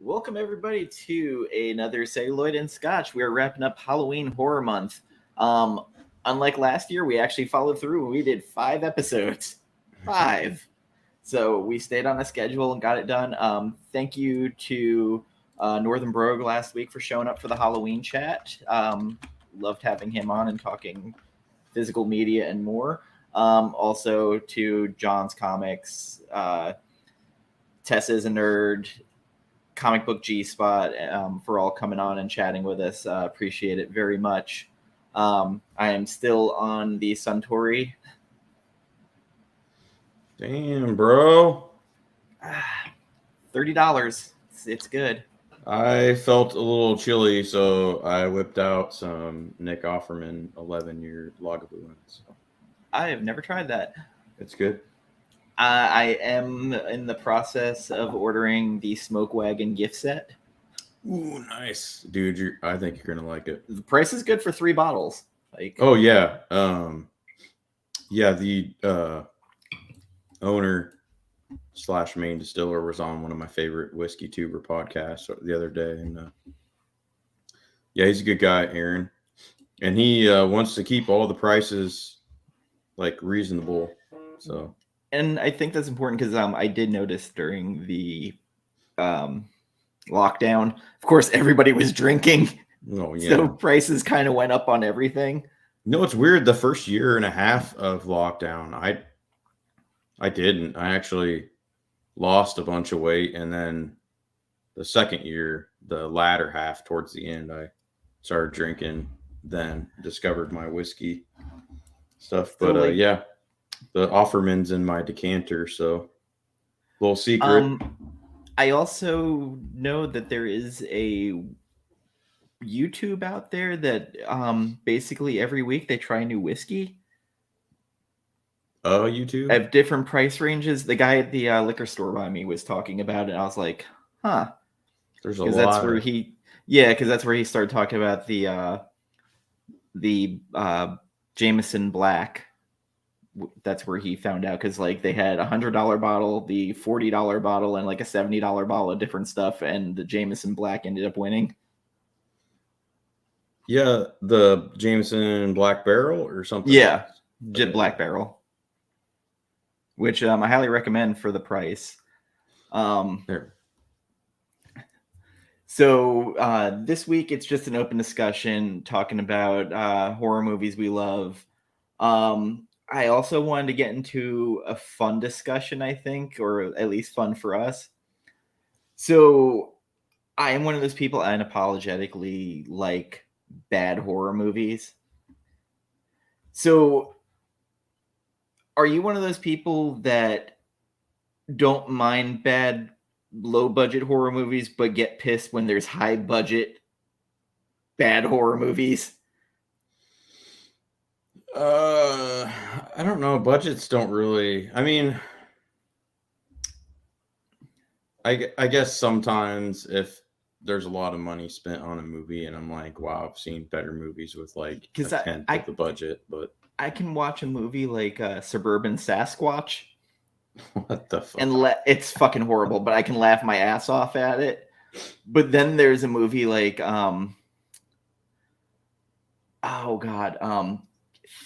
Welcome everybody to another Celluloid and Scotch. We are wrapping up Halloween Horror Month. Um, Unlike last year, we actually followed through and we did 5 episodes. 5. So we stayed on a schedule and got it done. Thank you to Northern Brogue last week for showing up for the Halloween chat. Loved having him on and talking physical media and more. Also to John's Comics, Tessa's a Nerd, Comic Book G Spot, for all coming on and chatting with us. Appreciate it very much. I am still on the Suntory. Damn, bro. $30. It's good. I felt a little chilly, so I whipped out some Nick Offerman 11-year Lagavulin. So I have never tried that. it's good. I am in the process of ordering the Smoke Wagon gift set. Ooh, nice, dude. I think you're gonna like it. The price is good for 3 bottles. Oh yeah, The owner / main distiller was on one of my favorite whiskey tuber podcasts the other day, and yeah, he's a good guy, Aaron, and he wants to keep all the prices like reasonable. So. And I think that's important because I did notice during the lockdown, of course, everybody was drinking. Oh, yeah. So prices kind of went up on everything. No, it's weird. The first year and a half of lockdown, I didn't. I actually lost a bunch of weight. And then the second year, the latter half towards the end, I started drinking, then discovered my whiskey stuff. But yeah. The Offerman's in my decanter, so little secret. I also know that there is a YouTube out there that basically every week they try a new whiskey. YouTube? At different price ranges. The guy at the liquor store by me was talking about it, and I was like, huh. There's a lot. Because that's where he started talking about the Jameson Black. That's where he found out, because like they had $100 bottle, the $40 bottle, and like a $70 bottle of different stuff, and the Jameson Black ended up winning. Yeah, the Jameson Black Barrel or something. Yeah, Black Barrel, which I highly recommend for the price. There. So this week it's just an open discussion talking about horror movies we love. I also wanted to get into a fun discussion, I think, or at least fun for us. So I am one of those people unapologetically like bad horror movies. So are you one of those people that don't mind bad low budget horror movies but get pissed when there's high budget bad horror movies? I don't know. Budgets don't really. I mean, I guess sometimes if there's a lot of money spent on a movie, and I'm like, wow, I've seen better movies with like a tenth of the budget. But I can watch a movie like Suburban Sasquatch. What the fuck? And it's fucking horrible, but I can laugh my ass off at it. But then there's a movie like oh god,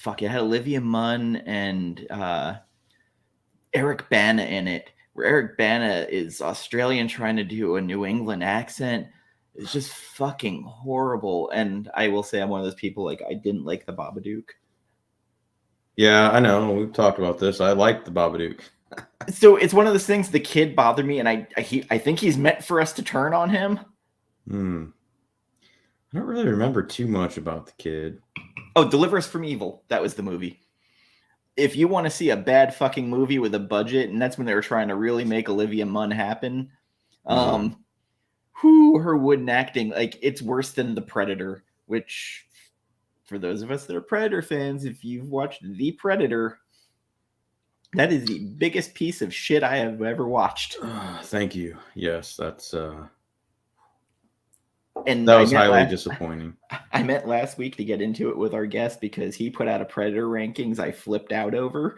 fuck, it had Olivia Munn and Eric Bana in it, where Eric Bana is Australian trying to do a New England accent. It's just fucking horrible. And I will say I'm one of those people, like, I didn't like the Babadook. Yeah, I know. We've talked about this. I like the Babadook. So it's one of those things. The kid bothered me, and I think he's meant for us to turn on him. I don't really remember too much about the kid. Oh, Deliver Us from Evil. That was the movie. If you want to see a bad fucking movie with a budget, and that's when they were trying to really make Olivia Munn happen. Her wooden acting, like, it's worse than The Predator, which, for those of us that are Predator fans, if you've watched The Predator, that is the biggest piece of shit I have ever watched. Thank you. Yes, that's and that was highly disappointing. I meant last week to get into it with our guest because he put out a Predator rankings I flipped out over.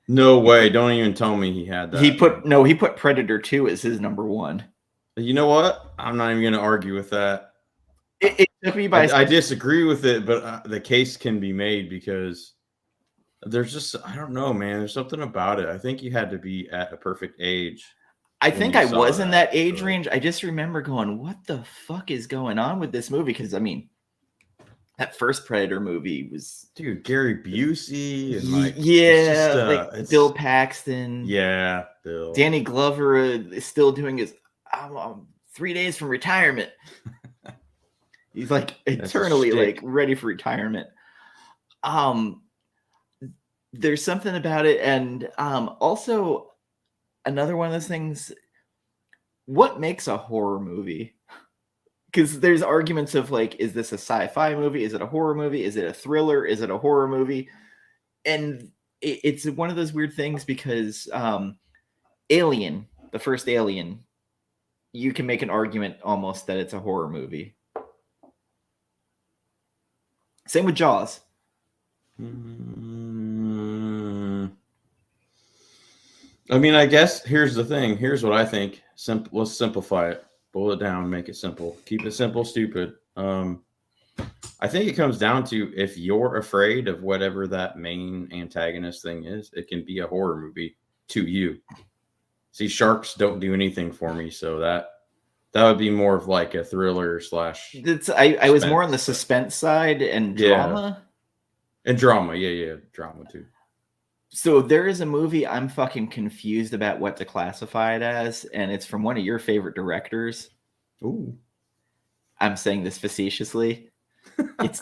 No way! Don't even tell me he had that. He put Predator 2 as his number 1. You know what? I'm not even going to argue with that. It took me by. I disagree with it, but the case can be made because there's just, I don't know, man. There's something about it. I think you had to be at a perfect age. I when think you I saw was in that to, age like, range. I just remember going, "What the fuck is going on with this movie?" Because I mean, that first Predator movie was, dude, Gary Busey and like, it's yeah, just, like it's, Bill Paxton, yeah, Bill. Danny Glover is still doing his. I'm 3 days from retirement. He's like eternally like ready for retirement. There's something about it, and also another one of those things. What makes a horror movie? Because there's arguments of like, is this a sci-fi movie? Is it a horror movie? Is it a thriller? Is it a horror movie? And it's one of those weird things because Alien, the first Alien, you can make an argument almost that it's a horror movie. Same with Jaws. I mean, I guess here's the thing. Here's what I think. Let's simplify it. Boil it down. Make it simple. Keep it simple, stupid. I think it comes down to if you're afraid of whatever that main antagonist thing is, it can be a horror movie to you. See, sharks don't do anything for me, so that would be more of like a thriller slash. I was more on the suspense side and drama. And drama, yeah, drama too. So there is a movie I'm fucking confused about what to classify it as, and it's from one of your favorite directors. Ooh. I'm saying this facetiously. It's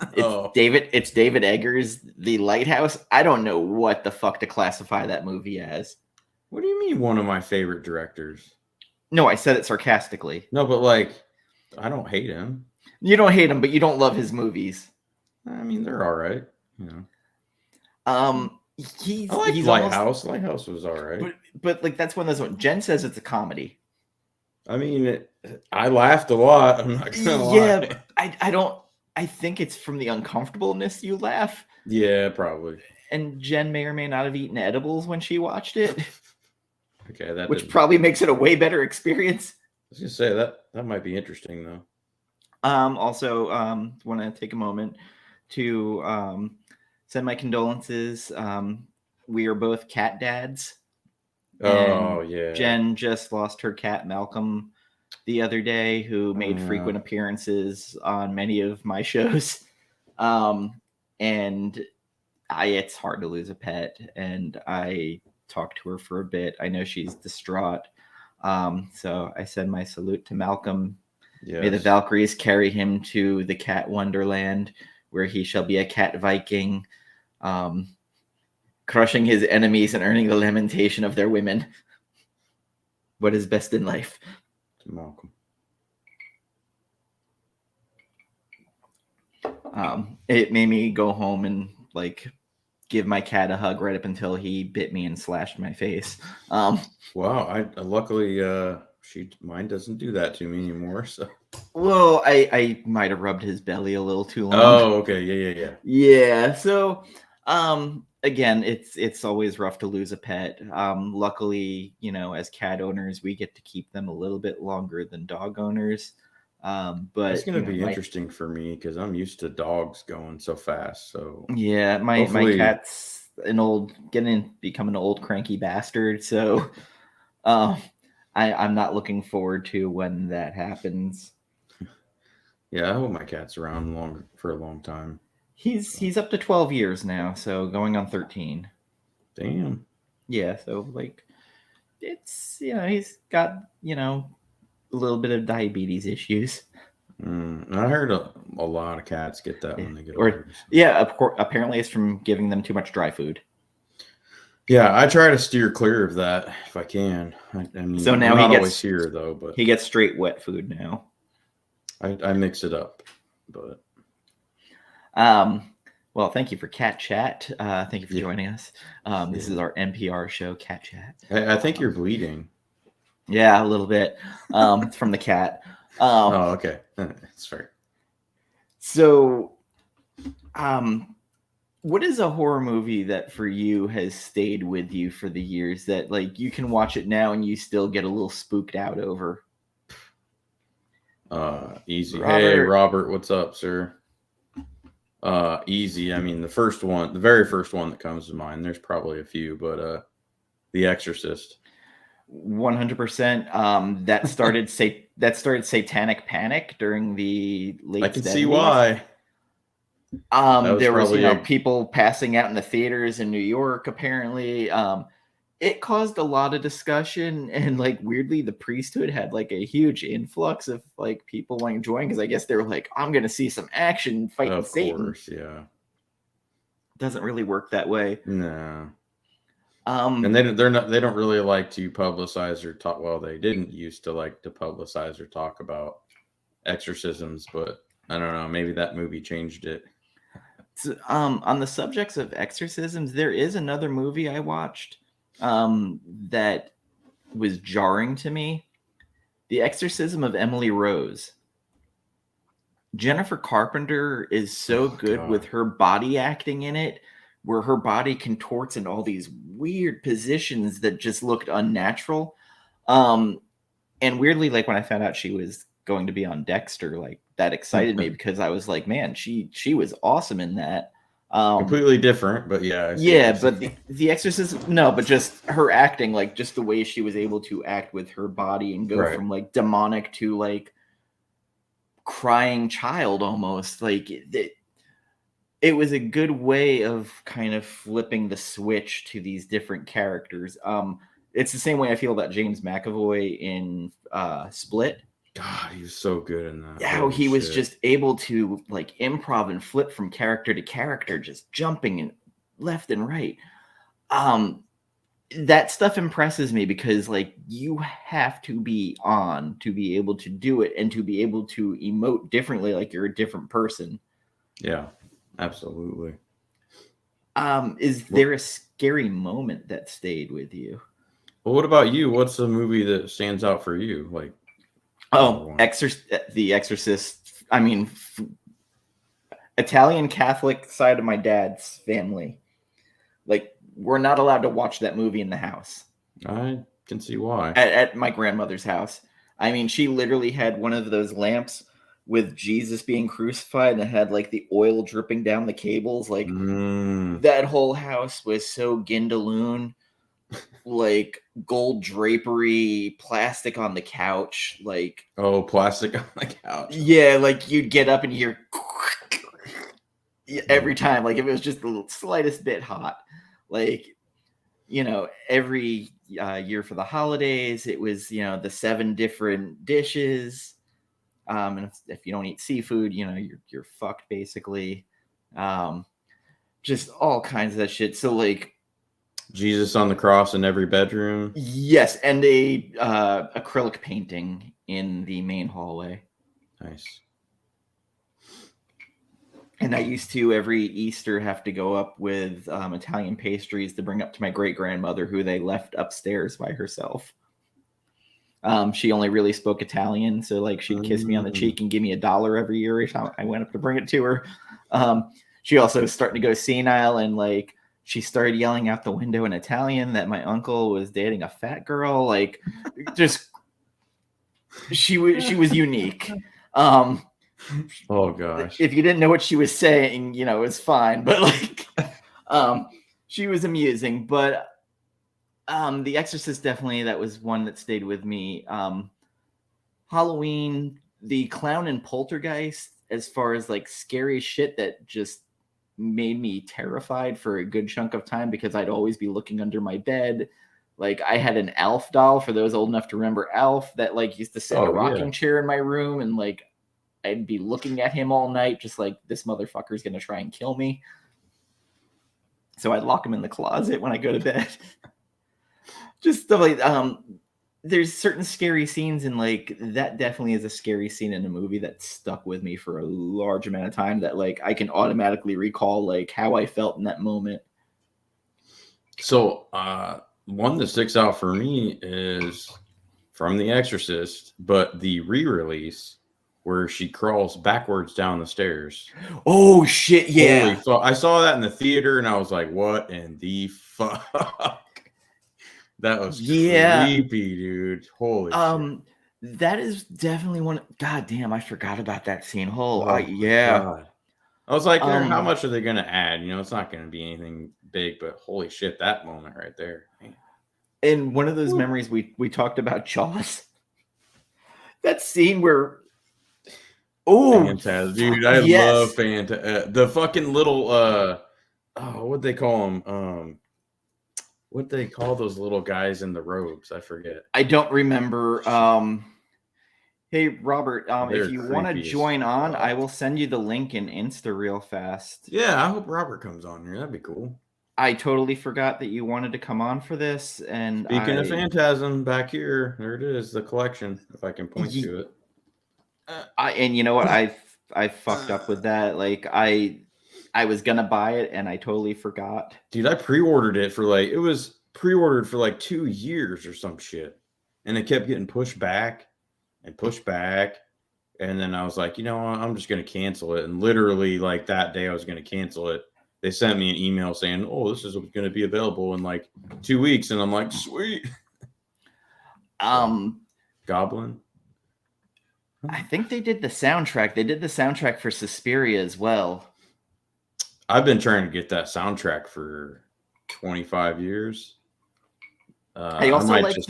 David Eggers' The Lighthouse. I don't know what the fuck to classify that movie as. What do you mean one of my favorite directors? No, I said it sarcastically. No, but like, I don't hate him. You don't hate him, but you don't love his movies. I mean, they're all right. You know. I like Lighthouse. Lighthouse was all right. But like that's one of those ones. Jen says it's a comedy. I mean, I laughed a lot. I'm not gonna lie. Yeah, I don't. I think it's from the uncomfortableness you laugh. Yeah, probably. And Jen may or may not have eaten edibles when she watched it. Okay, which probably makes it a way better experience. I was gonna say that might be interesting though. Also, want to take a moment to send my condolences. We are both cat dads. Oh yeah. Jen just lost her cat Malcolm the other day, who made frequent appearances on many of my shows. And it's hard to lose a pet, and I talked to her for a bit. I know she's distraught. So I send my salute to Malcolm. Yes. May the Valkyries carry him to the cat wonderland, where he shall be a cat Viking, crushing his enemies and earning the lamentation of their women. What is best in life? Malcolm. It made me go home and like give my cat a hug right up until he bit me and slashed my face. Wow. I luckily mine doesn't do that to me anymore. So. Well, I might have rubbed his belly a little too long. Oh, okay. Yeah. Yeah. So, again, it's always rough to lose a pet. Luckily, as cat owners, we get to keep them a little bit longer than dog owners. But it's going to be interesting for me because I'm used to dogs going so fast. So yeah, my cat's becoming an old cranky bastard. So, I'm not looking forward to when that happens. Yeah, I hope my cat's around for a long time. He's up to 12 years now, so going on 13. Damn. Yeah, so like it's he's got a little bit of diabetes issues. I heard a lot of cats get that when they get older. Yeah, apparently it's from giving them too much dry food. Yeah, I try to steer clear of that if I can. I mean, so now I'm not he always here though, but he gets straight wet food now. I mix it up, but well, thank you for Cat Chat. Thank you for joining us. This is our NPR show, Cat Chat. I think you're bleeding. Yeah, a little bit. It's from the cat. Oh, okay. That's fair. So, what is a horror movie that for you has stayed with you for the years that like you can watch it now and you still get a little spooked out over? Easy. Robert. Hey, Robert, what's up, sir? Easy. I mean, the very first one that comes to mind. There's probably a few, but The Exorcist. 100%. That started Satanic Panic during the late 70s. I can see why. There was people passing out in the theaters in New York. Apparently, it caused a lot of discussion, and like weirdly, the priesthood had like a huge influx of like people wanting to join because I guess they were like, "I'm going to see some action fighting Satan." Of course, yeah. Doesn't really work that way. No. And they don't really like to publicize or talk. Well, they didn't used to like to publicize or talk about exorcisms, but I don't know. Maybe that movie changed it. On the subjects of exorcisms, there is another movie I watched that was jarring to me. The Exorcism of Emily Rose. Jennifer Carpenter is so good with her body acting in it, where her body contorts in all these weird positions that just looked unnatural. And weirdly, like when I found out she was going to be on Dexter, like that excited me because I was like, man, she was awesome in that. Completely different, but yeah. Yeah, but the Exorcism, no, but just her acting, like just the way she was able to act with her body and go from like demonic to like crying child almost. Like it was a good way of kind of flipping the switch to these different characters. It's the same way I feel about James McAvoy in Split. God, he was so good in that. How he was just able to like improv and flip from character to character, just jumping and left and right. That stuff impresses me because like you have to be on to be able to do it and to be able to emote differently, like you're a different person. Yeah, absolutely. Is there a scary moment that stayed with you? Well, what about you? What's the movie that stands out for you? Like, The Exorcist. I mean, Italian Catholic side of my dad's family. Like, we're not allowed to watch that movie in the house. I can see why. At my grandmother's house. I mean, she literally had one of those lamps with Jesus being crucified and it had like the oil dripping down the cables. Like, that whole house was so Gindaloon. Like gold drapery, plastic on the couch, like plastic on the couch. Yeah, like you'd get up and hear every time, like if it was just the slightest bit hot. Like, you know, every year for the holidays, it was, you know, the 7 different dishes. And if you don't eat seafood, you know, you're fucked basically. Just all kinds of that shit. So like. Jesus on the cross in every bedroom. Yes, and a acrylic painting in the main hallway. Nice. And I used to every Easter have to go up with Italian pastries to bring up to my great grandmother, who they left upstairs by herself. She only really spoke Italian, so like she'd kiss me on the cheek and give me $1 every year every time I went up to bring it to her. She also was starting to go senile and like. She started yelling out the window in Italian that my uncle was dating a fat girl. Like, just she was unique. Oh gosh! If you didn't know what she was saying, you know, it's fine. But like, she was amusing. But The Exorcist definitely, that was one that stayed with me. Halloween, the clown and Poltergeist, as far as like scary shit that just made me terrified for a good chunk of time because I'd always be looking under my bed. Like I had an Alf doll, for those old enough to remember Alf, that like used to sit in a rocking chair in my room, and like I'd be looking at him all night, just like this motherfucker's gonna try and kill me. So I'd lock him in the closet when I go to bed. Just stuff like there's certain scary scenes, and like that definitely is a scary scene in a movie that stuck with me for a large amount of time, that like I can automatically recall like how I felt in that moment. So one that sticks out for me is from The Exorcist, but the re-release where she crawls backwards down the stairs. Oh shit, yeah. I saw that in the theater and I was like, what in the fuck? That was creepy, dude. Holy shit. That is definitely one. God damn, I forgot about that scene. Oh my Yeah. God. I was like, how Um, much are they going to add? You know, it's not going to be anything big, but holy shit, that moment right there. Man. and one of those Woo. memories we talked about Jaws. That scene where Fantastic, dude. I love yes. the fucking little oh, what they call them? What they call those little guys in the robes? I forget. I don't remember. Hey Robert, if They're you want to creepy as join on, I fuck. will send you the link in Insta real fast. Yeah, I hope Robert comes on here. That'd be cool. I totally forgot that you wanted to come on for this, and Speaking of Phantasm, back here, there it is, the collection. If I can point to it. and you know what, I fucked up with that. Like I was gonna buy it, and I totally forgot. Dude, I pre-ordered it for like, it was pre-ordered for like 2 years or some shit, and it kept getting pushed back and pushed back. And then I was like, you know what? I'm just going to cancel it. And literally, like that day I was going to cancel it, they sent me an email saying, oh, this is going to be available in like 2 weeks. And I'm like, sweet. Goblin. I think they did the soundtrack. They did the soundtrack for Suspiria as well. I've been trying to get that soundtrack for 25 years. I also like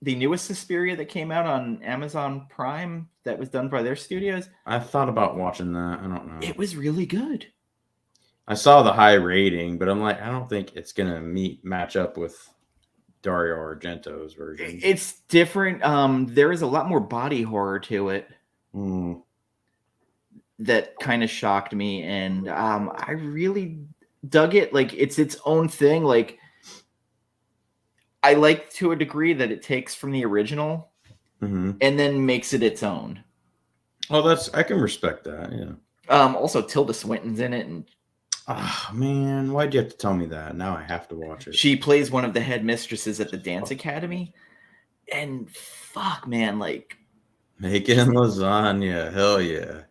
the newest Suspiria that came out on Amazon Prime that was done by their studios. I thought about watching that. I don't know. It was really good. I saw the high rating, but I'm like, I don't think it's going to match up with Dario Argento's version. It's different. There is a lot more body horror to it. That kind of shocked me, and I really dug it. Like it's its own thing. Like I like to a degree that it takes from the original and then makes it its own. Oh, I can respect that. Yeah. Also Tilda Swinton's in it, and oh man, why'd you have to tell me that? Now I have to watch it. She plays one of the head mistresses at the dance academy, and fuck, man, like making lasagna, hell yeah.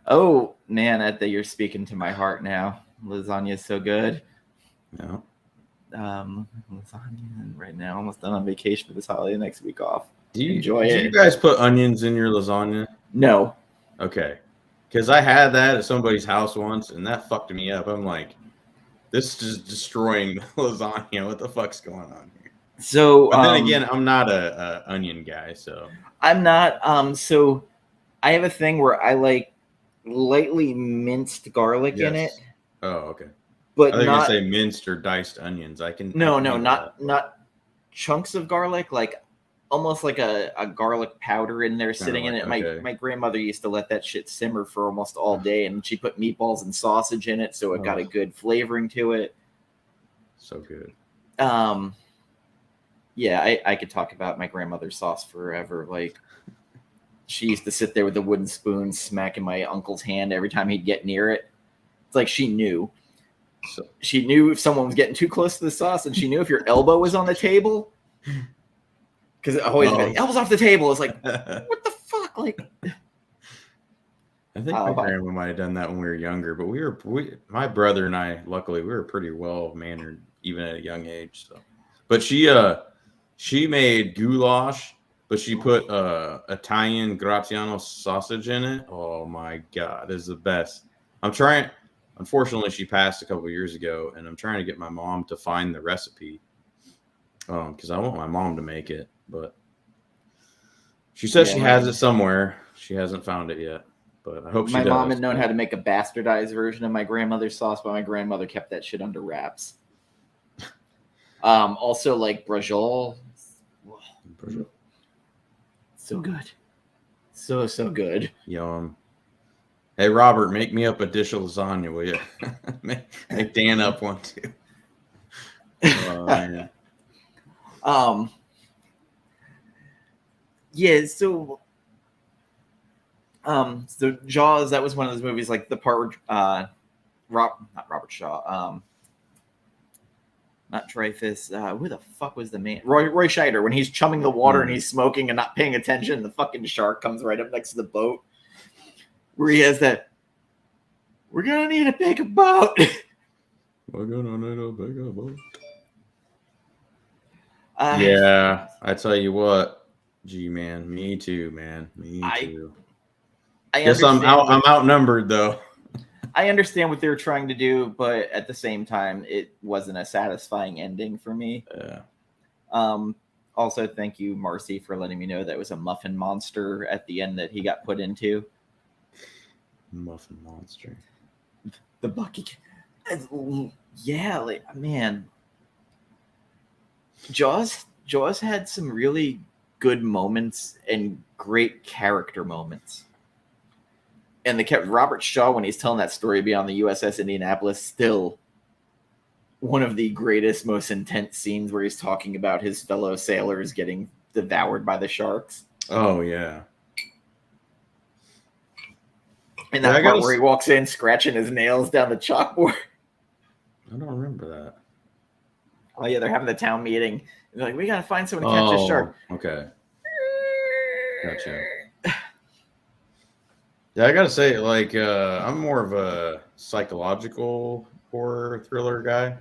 Oh man, you're speaking to my heart now. Lasagna is so good. Yeah. Lasagna right now. Almost done on vacation for this holiday. Next week off. Do you enjoy it? Do you guys put onions in your lasagna? No. Okay. Because I had that at somebody's house once, and that fucked me up. I'm like, this is destroying the lasagna. What the fuck's going on here? So, but then again, I'm not a onion guy, so I'm not. So, I have a thing where I like lightly minced garlic in it. Oh, okay. But I think you say minced or diced onions. I can. Not chunks of garlic, like almost like a garlic powder in there sitting in it. My grandmother used to let that shit simmer for almost all day, and she put meatballs and sausage in it, so it got a good flavoring to it. So good. Yeah, I could talk about my grandmother's sauce forever. Like, she used to sit there with a wooden spoon smacking my uncle's hand every time he'd get near it. It's like she knew. So she knew if someone was getting too close to the sauce, and she knew if your elbow was on the table. Because it always elbows off the table. It's like, what the fuck? Like, I think my grandma might have done that when we were younger, but my brother and I, luckily, we were pretty well mannered even at a young age. So, but she made goulash, but she put Italian Graziano sausage in it. Oh my god, it's the best. I'm trying. Unfortunately, she passed a couple of years ago, and I'm trying to get my mom to find the recipe because I want my mom to make it. But she says she has it somewhere. She hasn't found it yet, but I hope she does. My mom had known how to make a bastardized version of my grandmother's sauce, but my grandmother kept that shit under wraps. Also, like brajol. So good. So good. Yum. Hey, Robert, make me up a dish of lasagna, will you? make Dan up one, too. Yeah, so Jaws, that was one of those movies, like the part where not Robert Shaw, not Dreyfus, who the fuck was the man? Roy Scheider, when he's chumming the water and he's smoking and not paying attention, the fucking shark comes right up next to the boat, where he has that, we're gonna need a bigger boat. We're gonna need a bigger boat. Yeah, I tell you what, G-man. Me too, man. Me too. I Guess I'm outnumbered though. I understand what they were trying to do, but at the same time, it wasn't a satisfying ending for me. Yeah. Also, thank you, Marcy, for letting me know that it was a muffin monster at the end that he got put into. Muffin monster. The Bucky. Yeah, like, man. Jaws had some really good moments and great character moments. And they kept Robert Shaw, when he's telling that story beyond the USS Indianapolis, still one of the greatest, most intense scenes where he's talking about his fellow sailors getting devoured by the sharks. Oh yeah. And that part where he walks in scratching his nails down the chalkboard. I don't remember that. Oh yeah, they're having the town meeting. They're like, we gotta find someone to catch this shark. Okay. Gotcha. Yeah, I gotta say, like, I'm more of a psychological horror thriller guy.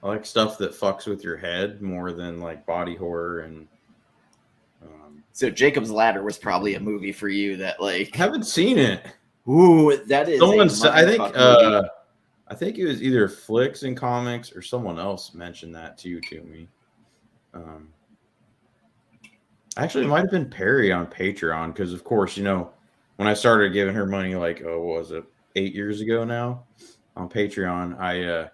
I like stuff that fucks with your head more than like body horror and. So Jacob's Ladder was probably a movie for you that, like, I haven't seen it. Ooh, that is. Someone said, I think it was either Flicks and Comics or someone else mentioned that to me. Actually, it might have been Perry on Patreon because, of course, you know, when I started giving her money, like, what was it, 8 years ago now on Patreon,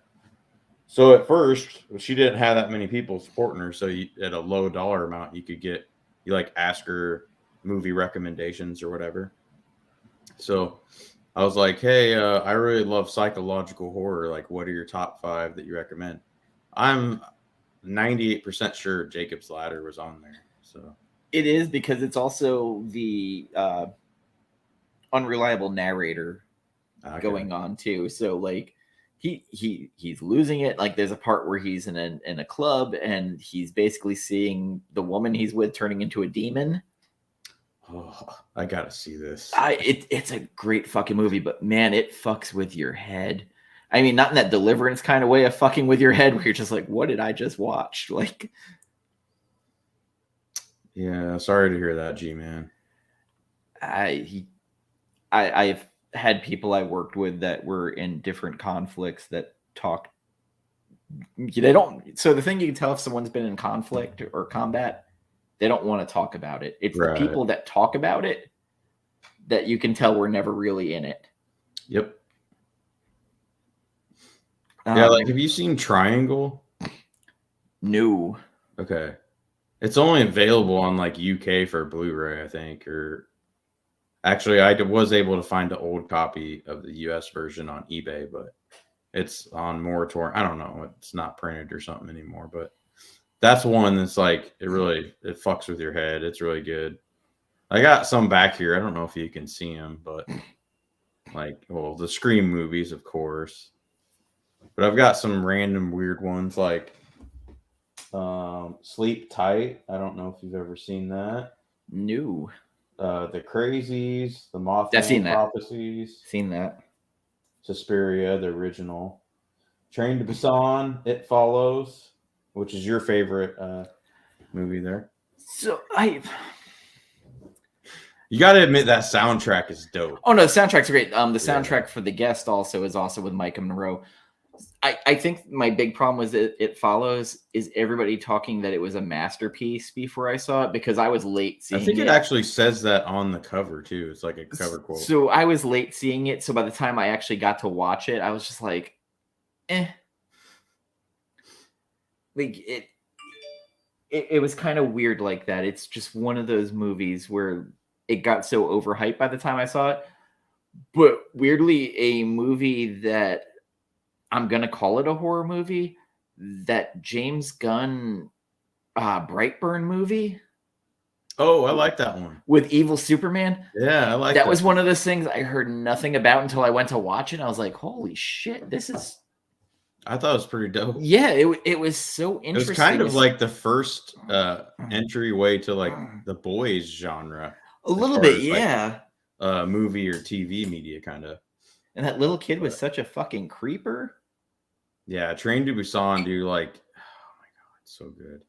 so at first she didn't have that many people supporting her. So at a low dollar amount, you like ask her movie recommendations or whatever. So I was like, hey, I really love psychological horror. Like, what are your top 5 that you recommend? I'm 98% sure Jacob's Ladder was on there. So it is, because it's also the unreliable narrator going on too. So like he's losing it. Like there's a part where he's in a club and he's basically seeing the woman he's with turning into a demon. Oh, I gotta see this. It's a great fucking movie, but man, it fucks with your head. I mean, not in that Deliverance kind of way of fucking with your head where you're just like, what did I just watch? Like, yeah, sorry to hear that, G-man. I've had people I worked with that were in different conflicts that talked. They don't. So the thing you can tell if someone's been in conflict or combat, they don't want to talk about it. It's the people that talk about it that you can tell were never really in it. Yep. Yeah, like, have you seen Triangle? No. Okay. It's only available on like UK for Blu-ray, I think, or actually I was able to find an old copy of the US version on eBay, but it's on moratorium. I don't know. It's not printed or something anymore, but that's one that's like, it fucks with your head. It's really good. I got some back here. I don't know if you can see them, but like, well, the Scream movies, of course, but I've got some random weird ones like Sleep Tight. I don't know if you've ever seen that. No. The Crazies, the Mothman Prophecies. Seen that. Suspiria, the original. Train to Busan, It Follows, which is your favorite movie there. So you got to admit that soundtrack is dope. Oh no, the soundtrack's great. The soundtrack for The Guest also is with Micah Monroe. I think my big problem with It Follows is everybody talking that it was a masterpiece before I saw it, because I was late seeing it. I think it actually says that on the cover too. It's like a cover quote. So I was late seeing it. So by the time I actually got to watch it, I was just like, Like it was kind of weird like that. It's just one of those movies where it got so overhyped by the time I saw it. But weirdly, a movie that I'm going to call it a horror movie, that James Gunn Brightburn movie. Oh, I like that one. With Evil Superman. Yeah, I like that. That was one of those things I heard nothing about until I went to watch it. I was like, holy shit, this is... I thought it was pretty dope. Yeah, it was so interesting. It was kind of like the first entryway to like the boys genre. A little bit, yeah. Like, movie or TV media, kind of. And that little kid was such a fucking creeper. Yeah, Train to Busan, dude. Like, oh my god, it's so good.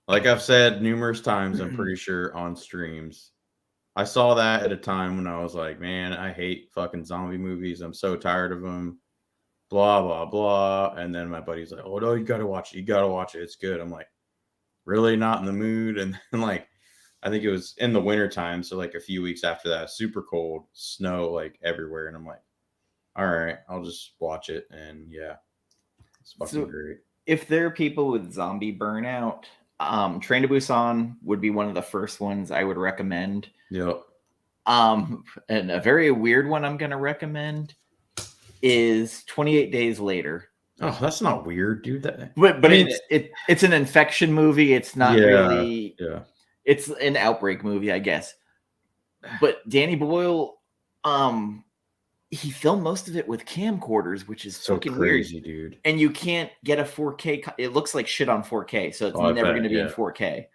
Like I've said numerous times, I'm pretty sure on streams. I saw that at a time when I was like, man, I hate fucking zombie movies. I'm so tired of them. Blah, blah, blah. And then my buddy's like, oh, no, you got to watch it. You got to watch it. It's good. I'm like, really not in the mood. And then, like, I think it was in the wintertime. So, like, a few weeks after that, super cold, snow, like, everywhere. And I'm like, all right, I'll just watch it. And yeah, it's fucking great. If there are people with zombie burnout, Train to Busan would be one of the first ones I would recommend. Yep. And a very weird one I'm going to recommend is 28 Days Later. Oh, that's not weird, dude. But I mean, it's an infection movie. It's not really. Yeah. It's an outbreak movie, I guess. But Danny Boyle, he filmed most of it with camcorders, which is so fucking crazy, weird, dude. And you can't get a 4K. It looks like shit on 4K, so it's never going to be in 4K.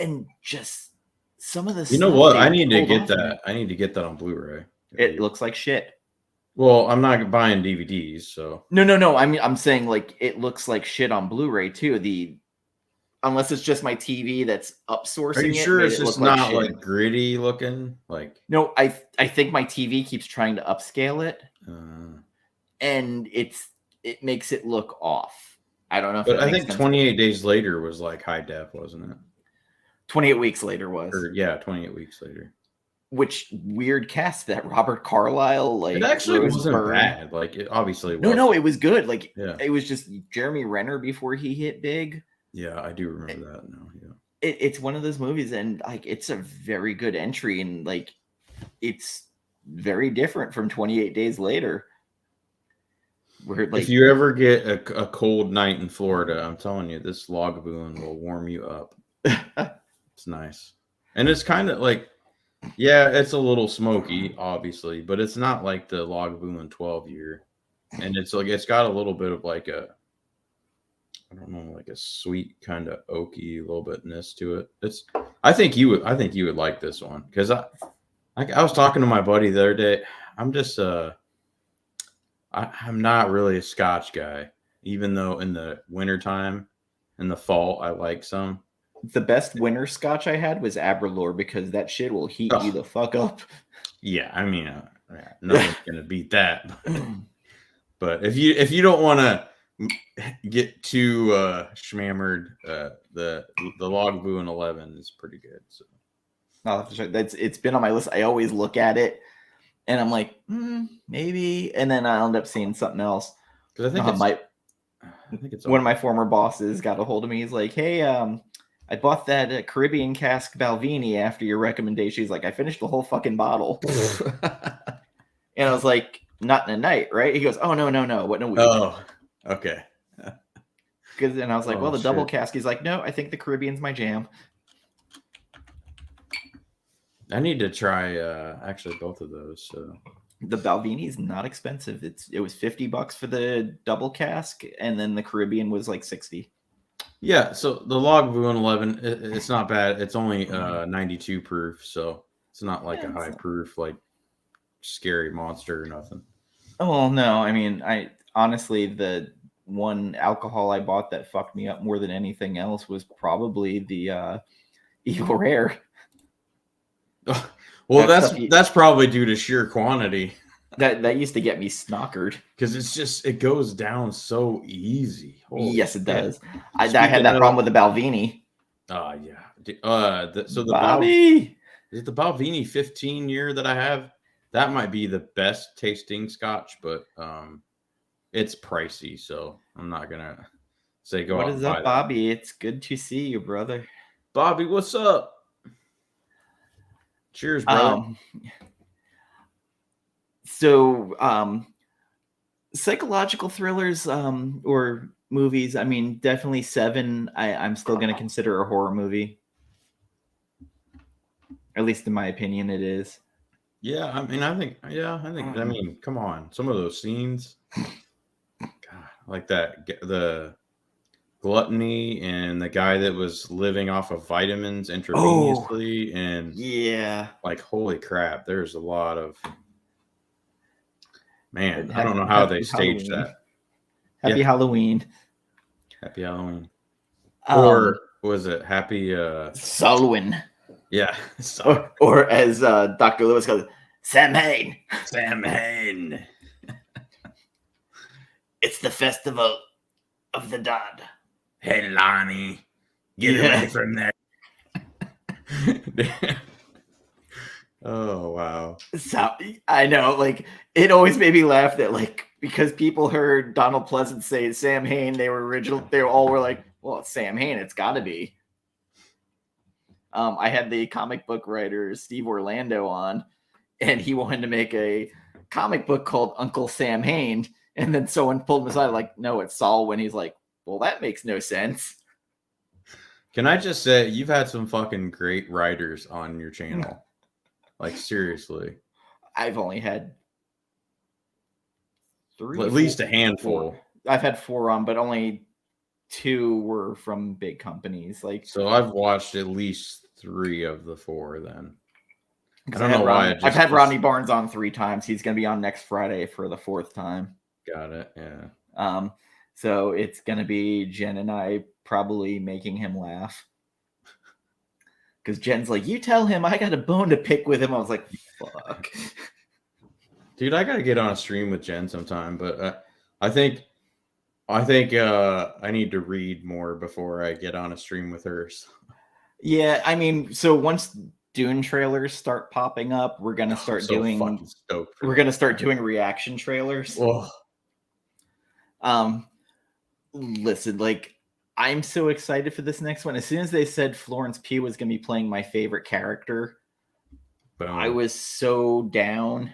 And just some of the you know what? I need to get that. I need to get that on Blu-ray. It looks like shit. Well, I'm not buying DVDs, so no. I'm saying like it looks like shit on Blu-ray too. Unless it's just my TV that's upsourcing. Are you sure it's just not like gritty looking? Like no, I think my TV keeps trying to upscale it, and it makes it look off. I don't know if. But I think 28 Days Later was like high def, wasn't it? 28 Weeks Later was. 28 Weeks later. Which weird cast that Robert Carlyle like. It actually wasn't bad. Like it obviously was. No, it was good. Like it was just Jeremy Renner before he hit big. Yeah, I do remember that now. Yeah, it's one of those movies, and like it's a very good entry, and like it's very different from 28 Days Later. Where like if you ever get a cold night in Florida, I'm telling you, this Lagavulin will warm you up. It's nice, and it's kind of like, yeah, it's a little smoky, obviously, but it's not like the Lagavulin 12 year, and it's like it's got a little bit of like a. I don't know, like a sweet kind of oaky little bitness to it. I think you would like this one because I was talking to my buddy the other day. I'm just I'm not really a Scotch guy, even though in the wintertime, in the fall, I like some. The best winter Scotch I had was Aberlour because that shit will heat you the fuck up. Yeah, I mean, nothing's gonna beat that. But if you don't want to get too schmammered, the Lagavulin 11 is pretty good. So it's been on my list. I always look at it and I'm like, maybe, and then I'll end up seeing something else. Because I think it's one of my former bosses got a hold of me. He's like, hey, I bought that Caribbean cask Balvenie after your recommendation. He's like, I finished the whole fucking bottle. And I was like, not in a night, right? He goes, oh, no. What, no week? Oh, okay. And I was like, the double cask. He's like, no, I think the Caribbean's my jam. I need to try actually both of those. So the Balvenie is not expensive. It was $50 for the double cask, and then the Caribbean was like $60. Yeah, so the Lagavulin 11, it's not bad. It's only 92 proof, so it's not like a high proof, like scary monster or nothing. Oh, well, no. I mean, honestly, the one alcohol I bought that fucked me up more than anything else was probably the Eagle Rare. Well, that's probably due to sheer quantity. That used to get me snockered because it goes down so easy. Holy yes, it does. I had that problem with the Balvenie. Oh yeah. So the Bobby, is it the Balvenie 15 year that I have? That might be the best tasting Scotch, but it's pricey, so I'm not gonna say go. What out is up, Bobby? It's good to see you, brother. Bobby, what's up? Cheers, brother. So, psychological thrillers or movies, I mean, definitely Seven, I'm still going to consider a horror movie. At least in my opinion, it is. Yeah, I mean, come on. Some of those scenes, God, like that, the gluttony and the guy that was living off of vitamins intravenously, and yeah, like, holy crap, there's a lot of, man, I don't know how they staged that. Happy Halloween. Happy Halloween. was it Happy Selwyn. Yeah. Or as Dr. Lewis calls it, Sam Hain. Sam Hain. It's the festival of the Dod. Hey Lonnie, get away from there. Oh wow. So I know, like, it always made me laugh that, like, because people heard Donald Pleasant say Sam Hain, they all were like, well, it's Sam Hain, it's gotta be. I had the comic book writer Steve Orlando on, and he wanted to make a comic book called Uncle Sam Hain, and then someone pulled him aside like, no, it's Saul, when he's like, well, that makes no sense. Can I just say, you've had some fucking great writers on your channel. Like, seriously. I've only had 3. At least a handful. 4. I've had 4 on, but only 2 were from big companies. Like, so I've watched at least 3 of the 4 then. I don't know why. I've had Rodney Barnes on 3 times. He's going to be on next Friday for the 4th time. Got it. Yeah. So it's going to be Jen and I probably making him laugh. Because Jen's like, you tell him I got a bone to pick with him. I was like, fuck. Dude, I got to get on a stream with Jen sometime. But I think I need to read more before I get on a stream with her. So. Yeah, I mean, so once Dune trailers start popping up, we're going to start doing reaction trailers. Oh. Listen, like, I'm so excited for this next one. As soon as they said Florence Pugh was going to be playing my favorite character, Boom. I was so down.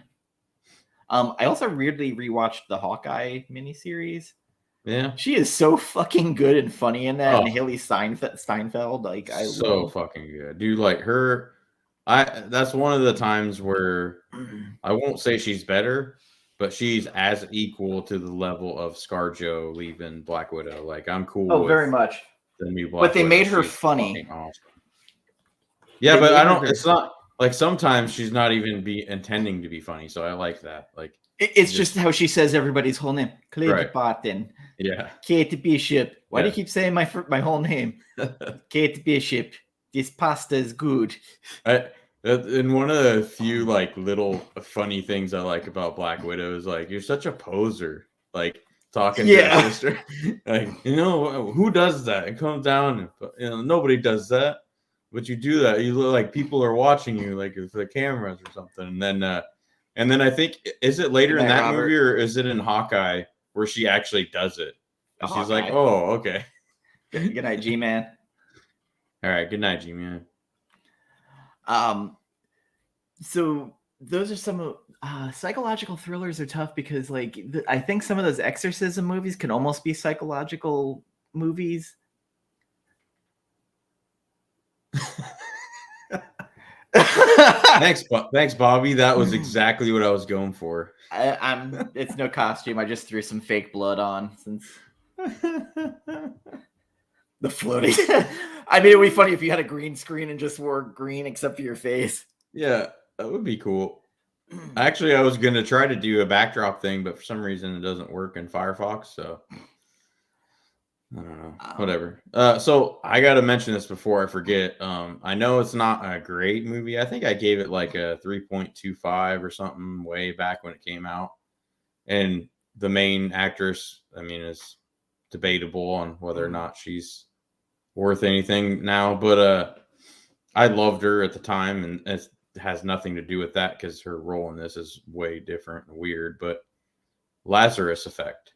I also weirdly rewatched the Hawkeye miniseries. Yeah, she is so fucking good and funny in that. And Haley Steinfeld, like, I love. Fucking good, dude. Like her, that's one of the times where I won't say she's better, but she's as equal to the level of ScarJo leaving Black Widow. Like, I'm cool. Oh, very much. The new Black but they Widow. made her funny. Awesome. Yeah, but I don't. It's not like sometimes she's not even intending to be funny. So I like that. Like, it's just how she says everybody's whole name. Kate Barton. Yeah. Kate Bishop. Why do you keep saying my whole name? Kate Bishop. This pasta is good. And one of the few like little funny things I like about Black Widow is like, you're such a poser. Like, talking to your sister. Like, who does that? It comes down and nobody does that. But you do that. You look like people are watching you, like with the cameras or something. And then I think, is it later in that movie or is it in Hawkeye where she actually does it? And she's like, oh, okay. Good night, G-Man. All right. Good night, G-Man. So those are some psychological thrillers are tough because, like, I think some of those exorcism movies can almost be psychological movies. Thanks, Bobby. That was exactly what I was going for. It's no costume. I just threw some fake blood on since the floating. I mean, it would be funny if you had a green screen and just wore green except for your face. Yeah, that would be cool. Actually, I was going to try to do a backdrop thing, but for some reason it doesn't work in Firefox. So I don't know. Whatever. So I got to mention this before I forget. I know it's not a great movie. I think I gave it like a 3.25 or something way back when it came out. And the main actress, I mean, is debatable on whether or not she's worth anything now. But I loved her at the time, and it has nothing to do with that because her role in this is way different and weird. But Lazarus Effect.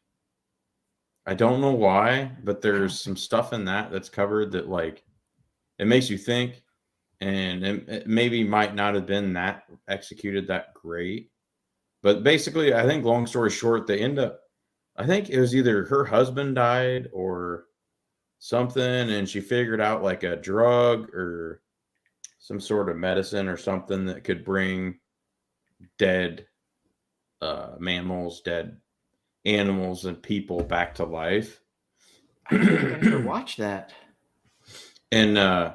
I don't know why, but there's some stuff in that that's covered that, like, it makes you think, and it maybe might not have been that executed that great. But basically, I think, long story short, they end up, I think it was either her husband died or something, and she figured out like a drug or some sort of medicine or something that could bring dead mammals, dead animals and people back to life. I think I should watch that. And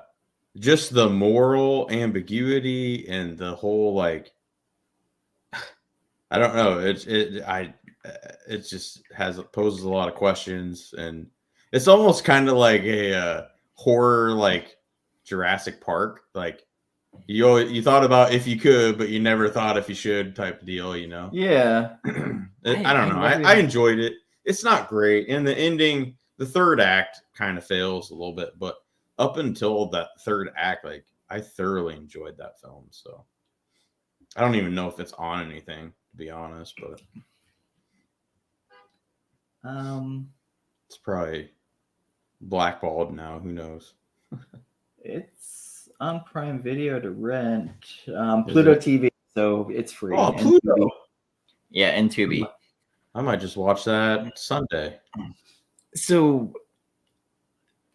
just the moral ambiguity and the whole, like, I don't know. It just poses a lot of questions, and it's almost kind of like a horror like Jurassic Park. Like you thought about if you could, but you never thought if you should type of deal, you know? Yeah. I don't know. I enjoyed it. It's not great. And the ending, the third act kind of fails a little bit, but up until that third act, like I thoroughly enjoyed that film. So I don't even know if it's on anything, to be honest, but it's probably blackballed now. Who knows? It's on Prime Video to rent. Pluto TV, so it's free. Oh, Pluto. Yeah, and Tubi. I might just watch that Sunday. So,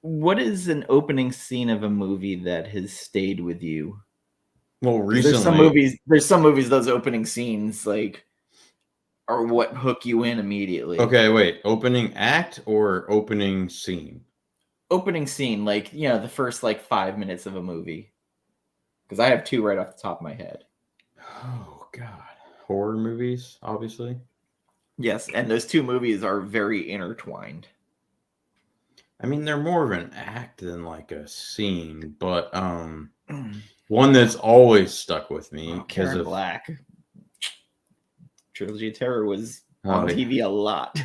what is an opening scene of a movie that has stayed with you? Well, recently, there's some movies those opening scenes like are what hook you in immediately. Okay, wait. Opening act or opening scene? Opening scene, like, you know, the first like 5 minutes of a movie. Because I have two right off the top of my head. Oh God, horror movies, obviously. Yes, and those two movies are very intertwined. I mean, they're more of an act than like a scene, but one that's always stuck with me because of Black. Trilogy of Terror was on TV a lot.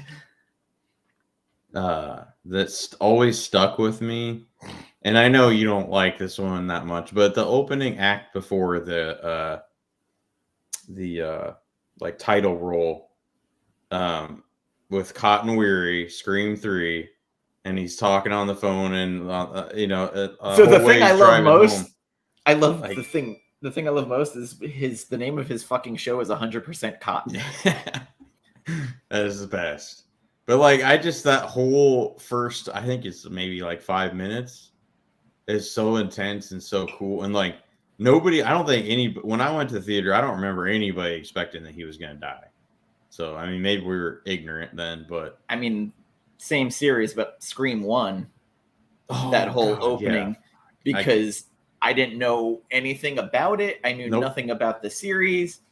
That's always stuck with me, and I know you don't like this one that much, but the opening act before the like title roll, with Cotton Weary, Scream 3. And he's talking on the phone, and so the thing I love most, the thing I love most is the name of his fucking show is 100% Cotton. That is the best. But like, that whole first, I think it's maybe like 5 minutes, is so intense and so cool. And like I don't think when I went to the theater, I don't remember anybody expecting that he was going to die. So I mean, maybe we were ignorant then, but I mean, same series, but Scream 1, that whole opening, because I didn't know anything about it. I knew nothing about the series.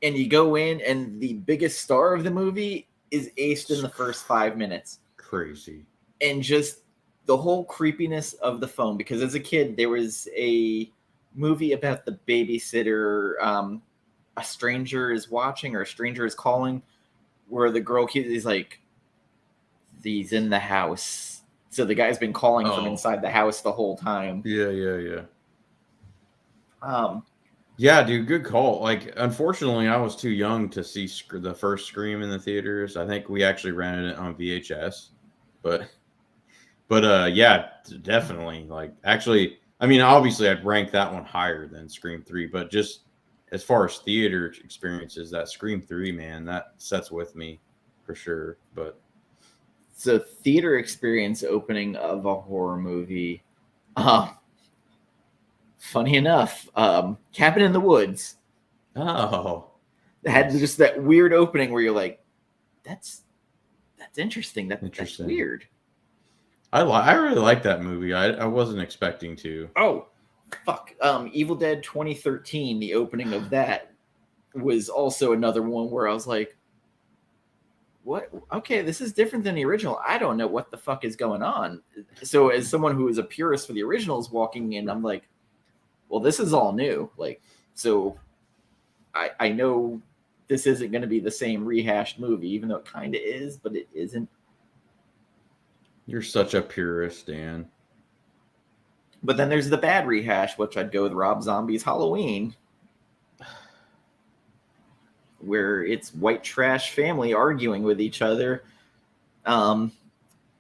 And you go in, and the biggest star of the movie is aced in the first 5 minutes. Crazy. And just the whole creepiness of the phone, because as a kid, there was a movie about the babysitter, a stranger is watching or a stranger is calling, where the girl is like, he's in the house. So the guy's been calling from inside the house the whole time. Yeah. Yeah, dude, good call. Like, unfortunately, I was too young to see the first Scream in the theaters. I think we actually rented it on VHS. But yeah, definitely. Like, actually, I mean, obviously, I'd rank that one higher than Scream 3. But just as far as theater experiences, that Scream 3, man, that sets with me for sure. But so theater experience opening of a horror movie. Funny enough, Cabin in the Woods. Oh, had just that weird opening where you're like, that's interesting. That's weird. I really like that movie. I wasn't expecting to. Oh, fuck. Evil Dead 2013, the opening of that was also another one where I was like, what? Okay, this is different than the original. I don't know what the fuck is going on. So as someone who is a purist for the originals walking in, I'm like, well, this is all new. Like, so I know this isn't going to be the same rehashed movie, even though it kind of is, but it isn't. You're such a purist, Dan. But then there's the bad rehash, which I'd go with Rob Zombie's Halloween, where it's white trash family arguing with each other. I've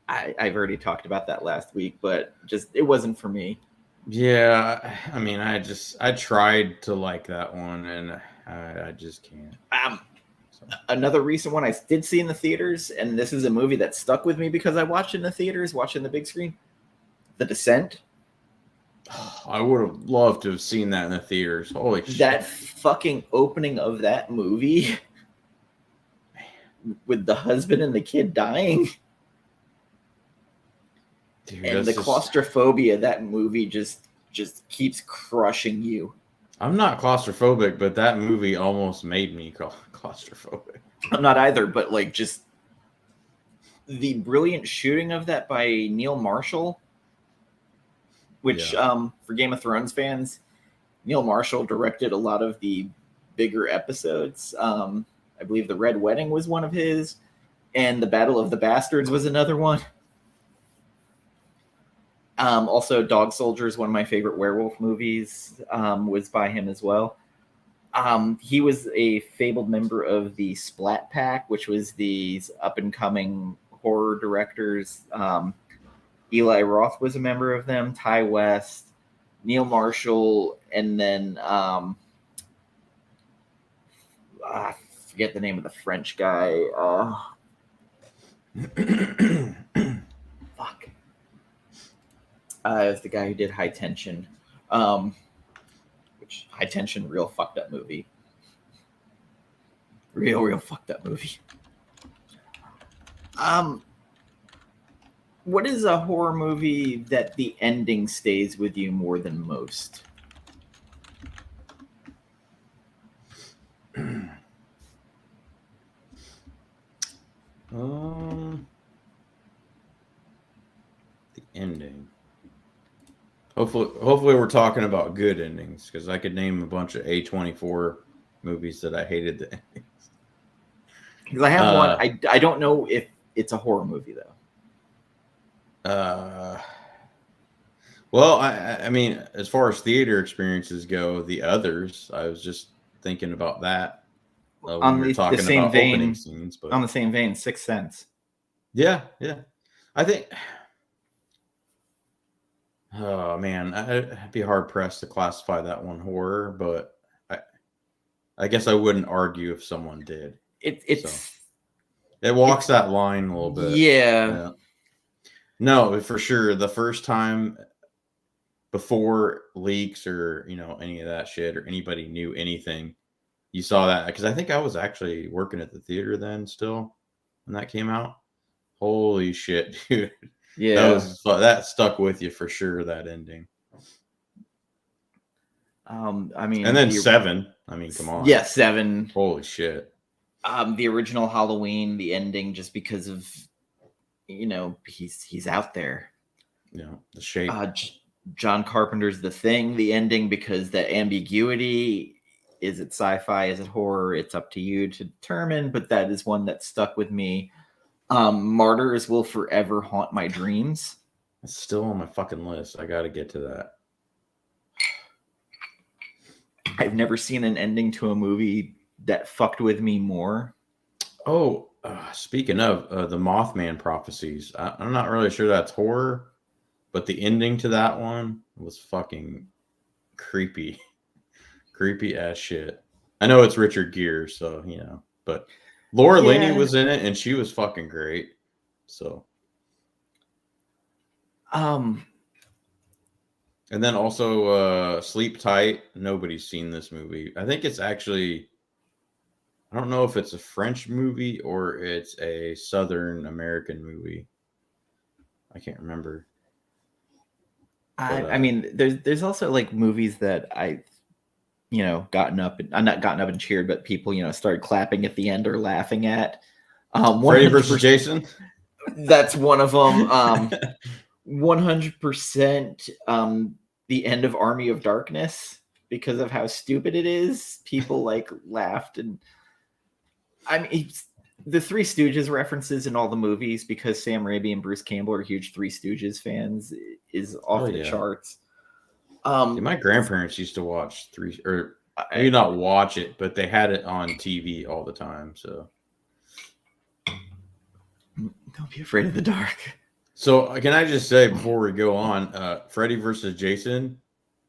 already talked about that last week, but just it wasn't for me. Yeah, I mean, I tried to like that one, and I just can't. Another recent one I did see in the theaters, and this is a movie that stuck with me because I watched it in the theaters, watching the big screen. The Descent. I would have loved to have seen that in the theaters. Holy shit. That fucking opening of that movie, with the husband and the kid dying. Dude, and the claustrophobia of that movie just keeps crushing you. I'm not claustrophobic, but that movie almost made me claustrophobic. I'm not either, but like just the brilliant shooting of that by Neil Marshall which for Game of Thrones fans, Neil Marshall directed a lot of the bigger episodes. I believe the Red Wedding was one of his, and the Battle of the Bastards was another one. Also, Dog Soldiers, one of my favorite werewolf movies, was by him as well. He was a fabled member of the Splat Pack, which was these up-and-coming horror directors. Eli Roth was a member of them, Ty West, Neil Marshall, and then I forget the name of the French guy. Fuck. It was the guy who did High Tension. Which High Tension, real fucked up movie. Real fucked up movie. What is a horror movie that the ending stays with you more than most? The ending. Hopefully we're talking about good endings, because I could name a bunch of A24 movies that I hated the endings. Because I have one. I don't know if it's a horror movie though. Well, I mean, as far as theater experiences go, The Others, I was just thinking about that when we were talking about opening scenes. But on the same vein, Sixth Sense. Yeah. I think. Oh man, I'd be hard pressed to classify that one horror, but I guess I wouldn't argue if someone did. It walks that line a little bit. Yeah. No, for sure. The first time before leaks or any of that shit or anybody knew anything, you saw that, because I think I was actually working at the theater then still when that came out. Holy shit, dude. Yeah, that stuck with you for sure, that ending. I mean, and then Seven. I mean, come on. Yeah, Seven. Holy shit. The original Halloween, the ending, just because of he's out there. The shape. John Carpenter's The Thing, the ending, because that ambiguity. Is it sci-fi? Is it horror? It's up to you to determine. But that is one that stuck with me. Martyrs will forever haunt my dreams. It's still on my fucking list. I got to get to that. I've never seen an ending to a movie that fucked with me more. Oh, speaking of the Mothman prophecies, I'm not really sure that's horror, but the ending to that one was fucking creepy. Creepy ass shit. I know it's Richard Gere, so, but Laura Linney was in it, and she was fucking great. So, and then also Sleep Tight. Nobody's seen this movie. I think it's actually, I don't know if it's a French movie or it's a Southern American movie. I can't remember. I mean, there's also like movies that I not gotten up and cheered, but people, started clapping at the end or laughing at. Freddy versus Jason. That's one of them. 100%. The end of Army of Darkness, because of how stupid it is. People laughed, and I mean, the Three Stooges references in all the movies, because Sam Raimi and Bruce Campbell are huge Three Stooges fans, is off the charts. My grandparents used to watch maybe not watch it, but they had it on TV all the time. So don't be afraid of the dark. So can I just say before we go on, Freddy versus Jason,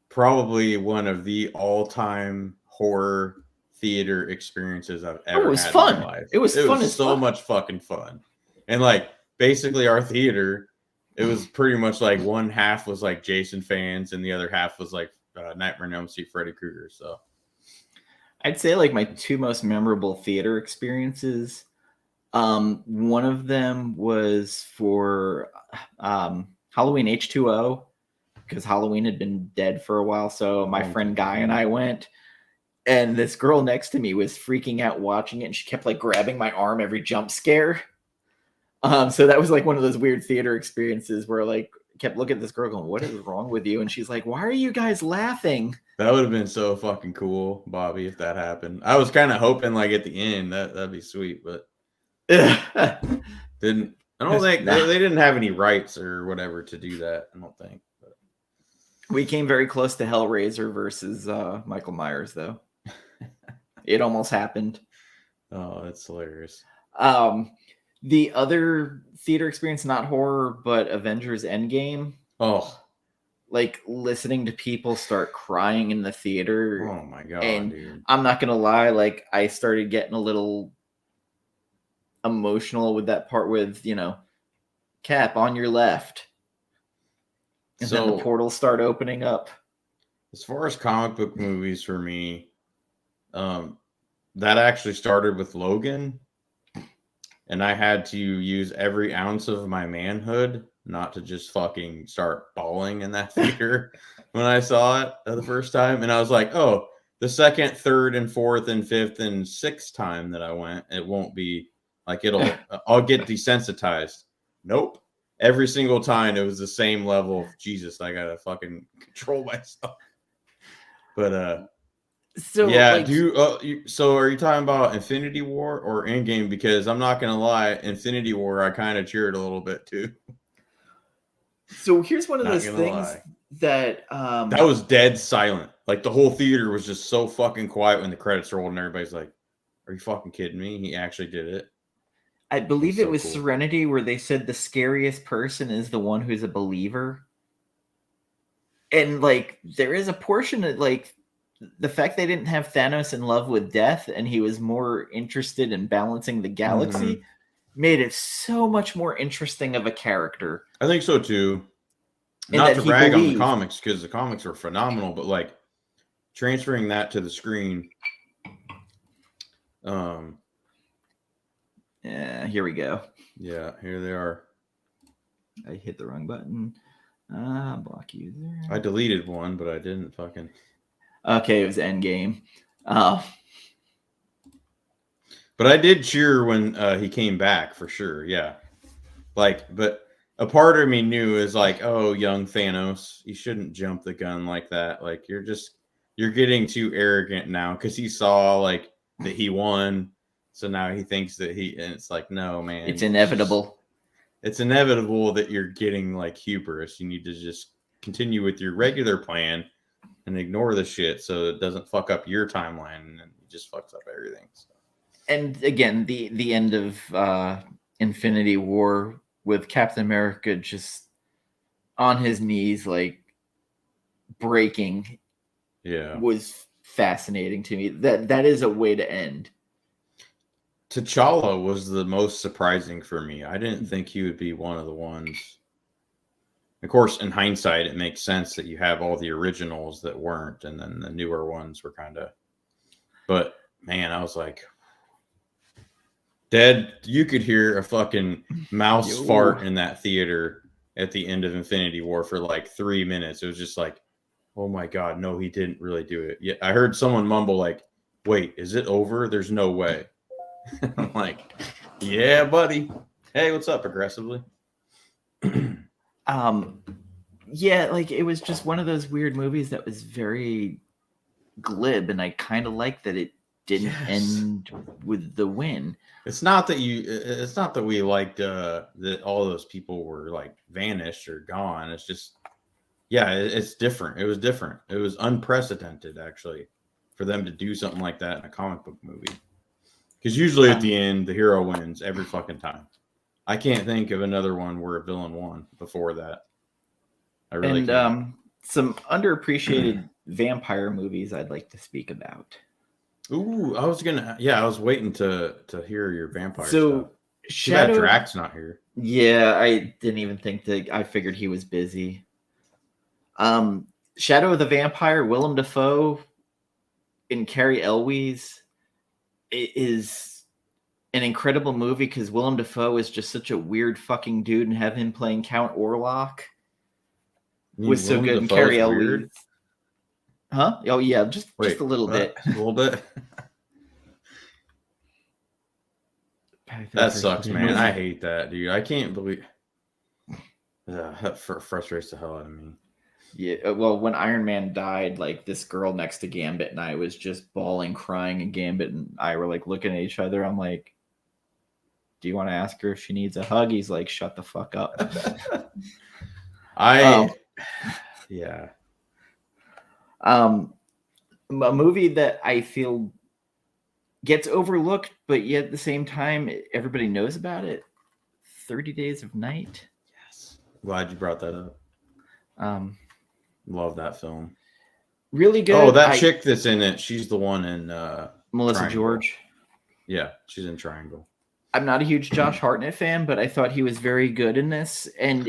probably one of the all-time horror theater experiences I've ever had in my life. It was so much fucking fun. And basically our theater, it was pretty much one half was Jason fans and the other half was Nightmare on Elm Street, Freddy Krueger. So I'd say my two most memorable theater experiences. One of them was for Halloween H2O, because Halloween had been dead for a while. So my friend Guy and I went, and this girl next to me was freaking out watching it, and she kept grabbing my arm every jump scare. So that was like one of those weird theater experiences where like kept looking at this girl going, "What is wrong with you?" And she's like, "Why are you guys laughing?" That would have been so fucking cool, Bobby, if that happened. I was kind of hoping like at the end that'd be sweet, but didn't. I don't think they didn't have any rights or whatever to do that. I don't think. But. We came very close to Hellraiser versus Michael Myers, though. It almost happened. Oh, that's hilarious. The other theater experience, not horror, but Avengers Endgame. Oh. Like listening to people start crying in the theater. Oh my god, and dude. I'm not gonna lie, like I started getting a little emotional with that part with, Cap on your left. And then the portals start opening up. As far as comic book movies for me, that actually started with Logan. And I had to use every ounce of my manhood not to just fucking start bawling in that theater when I saw it the first time. And I was like, oh, the second, third, and fourth, and fifth, and sixth time that I went, it won't be like I'll get desensitized. Nope. Every single time it was the same level of Jesus. I gotta fucking control myself. But so yeah, like, so are you talking about Infinity War or Endgame? Because I'm not gonna lie, Infinity War I kind of cheered a little bit too. So here's one of those things that that was dead silent. Like the whole theater was just so fucking quiet when the credits rolled, and everybody's like, "Are you fucking kidding me? He actually did it." I believe it was cool. Serenity, where they said the scariest person is the one who's a believer. And like there is a portion of like the fact they didn't have Thanos in love with death and he was more interested in balancing the galaxy made it so much more interesting of a character. I think so too. Not to brag on the comics, because the comics are phenomenal, but like transferring that to the screen. Yeah, here we go. Yeah, here they are. I hit the wrong button. Block user. I deleted one, but I didn't fucking. Okay, it was Endgame. But I did cheer when he came back for sure. Yeah, like, but a part of me knew is like, oh, young Thanos, you shouldn't jump the gun like that. Like, you're getting too arrogant now because he saw like that he won, so now he thinks that and it's like, no, man, it's inevitable. It's inevitable that you're getting like hubris. You need to just continue with your regular plan and ignore the shit so it doesn't fuck up your timeline and it just fucks up everything. So. And again, the end of Infinity War with Captain America just on his knees, like breaking, was fascinating to me. That is a way to end. T'Challa was the most surprising for me. I didn't think he would be one of the ones. Of course, in hindsight, it makes sense that you have all the originals that weren't, and then the newer ones were kind of. But man, I was like, dead. You could hear a fucking mouse fart in that theater at the end of Infinity War for like 3 minutes. It was just like, oh my god, no, he didn't really do it. Yeah, I heard someone mumble like, "Wait, is it over? There's no way." I'm like, yeah, buddy. Hey, what's up, Progressively? Yeah, like it was just one of those weird movies that was very glib, and I kind of like that it didn't end with the win. It's not that we liked that all those people were like vanished or gone. It's just, it's different. It was different. It was unprecedented, actually, for them to do something like that in a comic book movie. Because usually at the end, the hero wins every fucking time. I can't think of another one where a villain won before that. I really can't. Some underappreciated vampire movies I'd like to speak about. Ooh, I was waiting to hear your vampire stuff. Shadow Drax not here. Yeah, I didn't even think that. I figured he was busy. Shadow of the Vampire, Willem Dafoe and Carrie Elwes is an incredible movie because Willem Dafoe is just such a weird fucking dude, and have him playing Count Orlok was so good. And Carrie Elwes, huh? Oh yeah, just a little bit. A little bit. That sucks, man. I hate that, dude. I can't believe that frustrates the hell out of me. Yeah, well, when Iron Man died, like this girl next to Gambit and I was just bawling, crying, and Gambit and I were like looking at each other. I'm like, "Do you want to ask her if she needs a hug?" He's like, "Shut the fuck up." Yeah. A movie that I feel gets overlooked, but yet at the same time, everybody knows about it. 30 Days of Night. Yes. Glad you brought that up. Love that film. Really good. Oh, that chick that's in it, she's the one in Melissa Triangle. George. Yeah, she's in Triangle. I'm not a huge Josh Hartnett fan, but I thought he was very good in this. And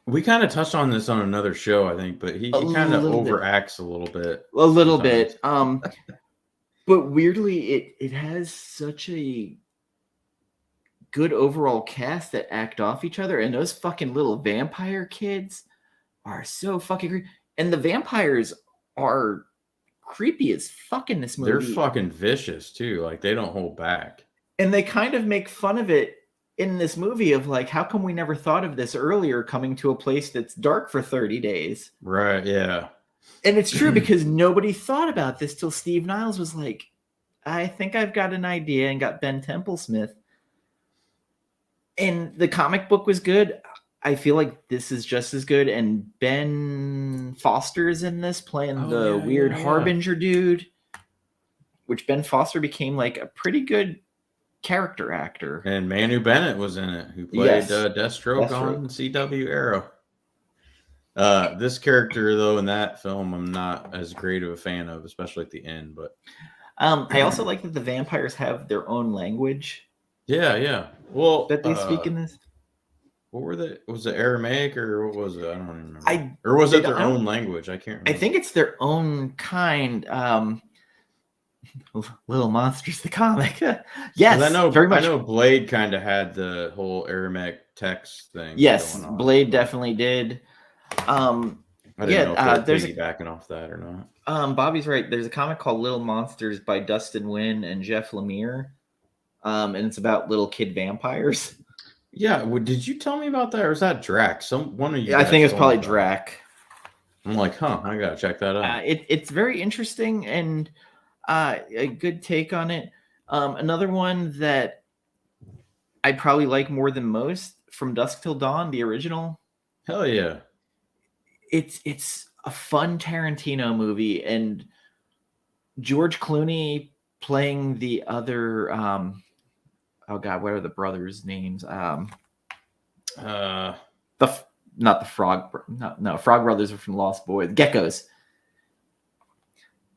we kind of touched on this on another show, I think, but he kind of overacts a little bit. A little bit. But weirdly, it has such a good overall cast that act off each other, and those fucking little vampire kids are so fucking creepy. And the vampires are creepy as fuck in this movie. They're fucking vicious too. Like they don't hold back. And they kind of make fun of it in this movie of like, how come we never thought of this earlier, coming to a place that's dark for 30 days? Right, yeah. And it's true because nobody thought about this till Steve Niles was like, I think I've got an idea, and got Ben Templesmith. And the comic book was good. I feel like this is just as good. And Ben Foster's in this playing the weird Harbinger dude, which Ben Foster became like a pretty good character actor. And Manu Bennett was in it, who played Deathstroke on CW Arrow. This character, though, in that film, I'm not as great of a fan of, especially at the end. But I also like that the vampires have their own language. Yeah. Well, that they speak in this. What were they? Was it Aramaic or what was it? I don't remember. Or was it their own language? I can't remember. I think it's their own kind. Little Monsters, the comic. Yes, I know. Very much. I know Blade kind of had the whole Aramaic text thing. Yes, Blade definitely did. I didn't know if they're piggybacking off that or not. Bobby's right. There's a comic called Little Monsters by Dustin Nguyen and Jeff Lemire, and it's about little kid vampires. Yeah, did you tell me about that, or is that Drac? One of you. I think it's probably Drac. I'm like, I gotta check that out. It's very interesting and a good take on it. Another one that I probably like more than most, From Dusk Till Dawn, the original. Hell yeah! It's a fun Tarantino movie, and George Clooney playing the other. Oh God, what are the brothers' names? Not the Frog. No, Frog Brothers are from Lost Boys. Geckos.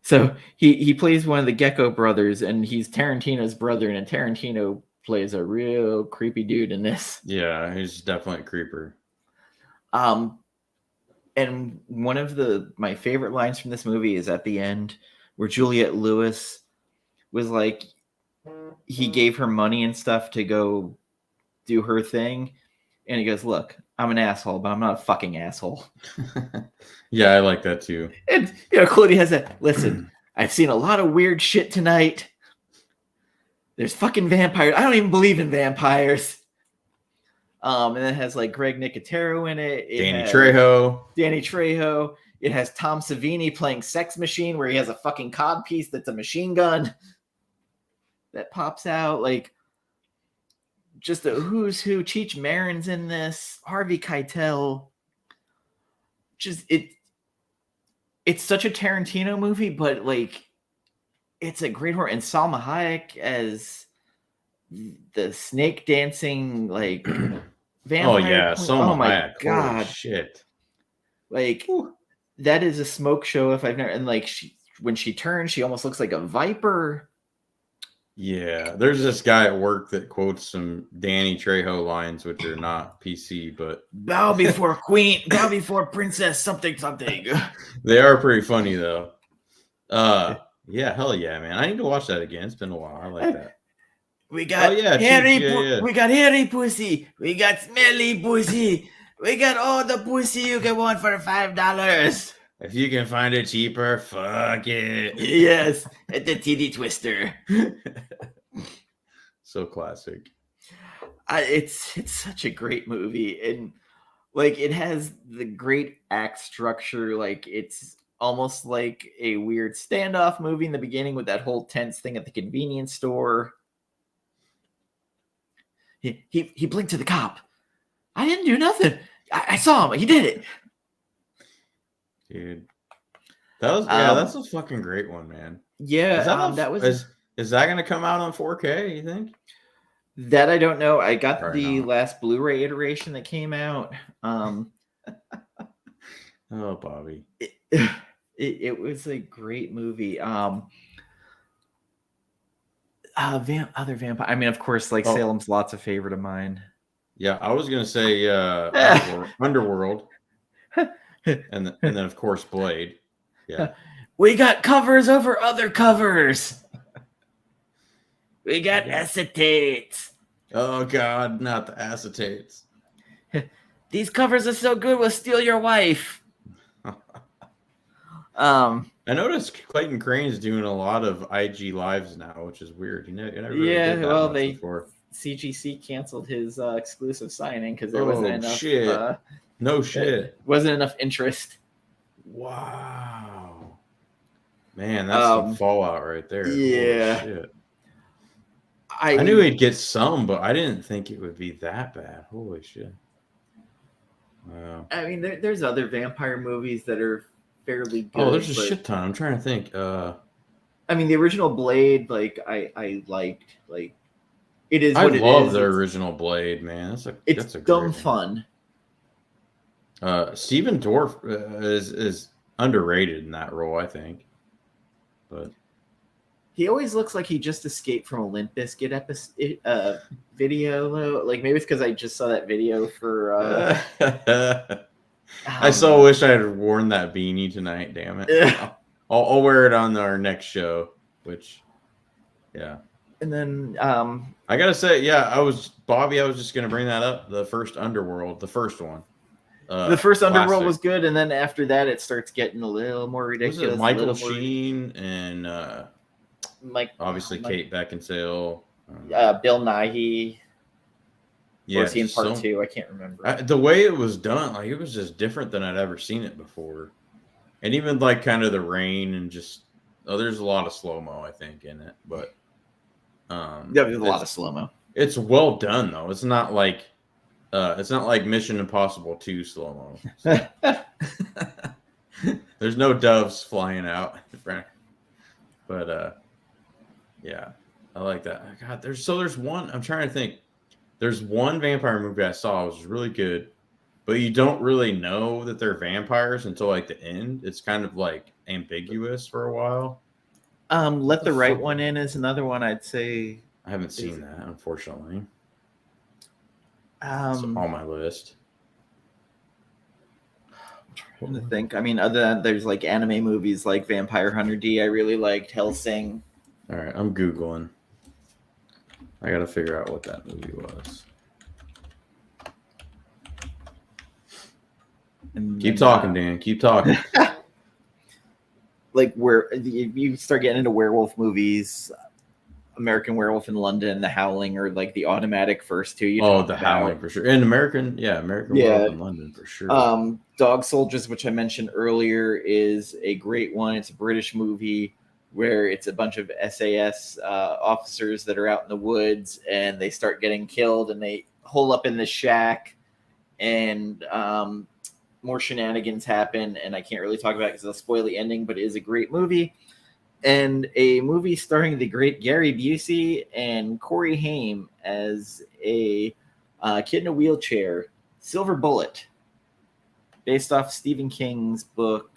So he plays one of the Gecko brothers, and he's Tarantino's brother, and Tarantino plays a real creepy dude in this. Yeah, he's definitely a creeper. And one of my favorite lines from this movie is at the end, where Juliette Lewis was like, he gave her money and stuff to go do her thing. And he goes, look, I'm an asshole, but I'm not a fucking asshole. Yeah, I like that too. And, Clooney has that, listen, I've seen a lot of weird shit tonight. There's fucking vampires. I don't even believe in vampires. And it has like Greg Nicotero in it. Danny Trejo. It has Tom Savini playing Sex Machine, where he has a fucking cod piece that's a machine gun that pops out. Like, just a who's who. Cheech Marin's in this. Harvey Keitel. Just it's such a Tarantino movie, but like, it's a great horror. And Salma Hayek as the snake dancing like vampire. Oh yeah, Salma Hayek. God, holy shit! Like, that is a smoke show if I've never. And like, when she turns, she almost looks like a viper. Yeah, there's this guy at work that quotes some Danny Trejo lines, which are not PC, but bow before queen, bow before princess, something. They are pretty funny though. Yeah, hell yeah, man! I need to watch that again. It's been a while. I like that. We got we got hairy pussy. We got smelly pussy. We got all the pussy you can want for $5. If you can find it cheaper, fuck it. Yes, at the TD Twister. So classic. It's such a great movie, and like it has the great act structure. Like it's almost like a weird standoff movie in the beginning with that whole tense thing at the convenience store. He blinked to the cop. I didn't do nothing. I saw him. He did it. Dude. That's a fucking great one, man. Yeah, Is that gonna come out on 4K, you think? That I don't know. I got Probably the not. last Blu-ray iteration that came out. Oh, Bobby. It was a great movie. Other vampire. I mean, of course, like Salem's Lot's a favorite of mine. Yeah, I was gonna say Underworld, and then of course Blade. Yeah, we got covers over other covers. We got acetates. Oh God, not the acetates. These covers are so good, we'll steal your wife. I noticed Clayton Crane's doing a lot of IG lives now, which is weird. You never really yeah, did that well, much before. CGC canceled his exclusive signing because there wasn't enough. Shit. No shit. Wasn't enough interest. Wow. Man, that's some fallout right there. Yeah. Holy shit. I knew he'd get some, but I didn't think it would be that bad. Holy shit. Wow. I mean, there's other vampire movies that are fairly good. Oh, there's a shit ton. I'm trying to think. I mean, the original Blade, like I liked, like it is. I what love it is. the original Blade, man. It's dumb fun. Stephen Dorff is underrated in that role, I think. But he always looks like he just escaped from a Limp Bizkit video. Like maybe it's because I just saw that video for. I so wish I had worn that beanie tonight. Damn it! I'll wear it on our next show. Which, yeah. And then I gotta say, yeah, I was just gonna bring that up. The first Underworld, the first one. The first Underworld was good, and then after that, it starts getting a little more ridiculous. Was it Michael Sheen and obviously Kate Beckinsale, Bill Nighy. Yeah, was he in part 2? I can't remember. The way it was done, like it was just different than I'd ever seen it before, and even like kind of the rain and just there's a lot of slow mo I think in it, but there's a lot of slow mo. It's well done though. It's not like Mission Impossible 2 slow mo. So. There's no doves flying out, but yeah, I like that. God, there's one. I'm trying to think. There's one vampire movie I saw was really good, but you don't really know that they're vampires until like the end. It's kind of like ambiguous for a while. Let the Right One In is another one I'd say. I haven't seen that, unfortunately. It's on my list. I'm trying to think. I mean, other than there's like anime movies like Vampire Hunter D. I really liked Hellsing. All right, I'm Googling. I got to figure out what that movie was. Keep talking, Dan. Keep talking. Like where you start getting into werewolf movies, American Werewolf in London, The Howling, or like the automatic first two. The Howling for sure. And American Werewolf in London for sure. Dog Soldiers, which I mentioned earlier, is a great one. It's a British movie where it's a bunch of SAS officers that are out in the woods and they start getting killed and they hole up in the shack and more shenanigans happen. And I can't really talk about it because I'll spoil the ending, but it is a great movie. And a movie starring the great Gary Busey and Corey Haim as a kid in a wheelchair, Silver Bullet, based off Stephen King's book,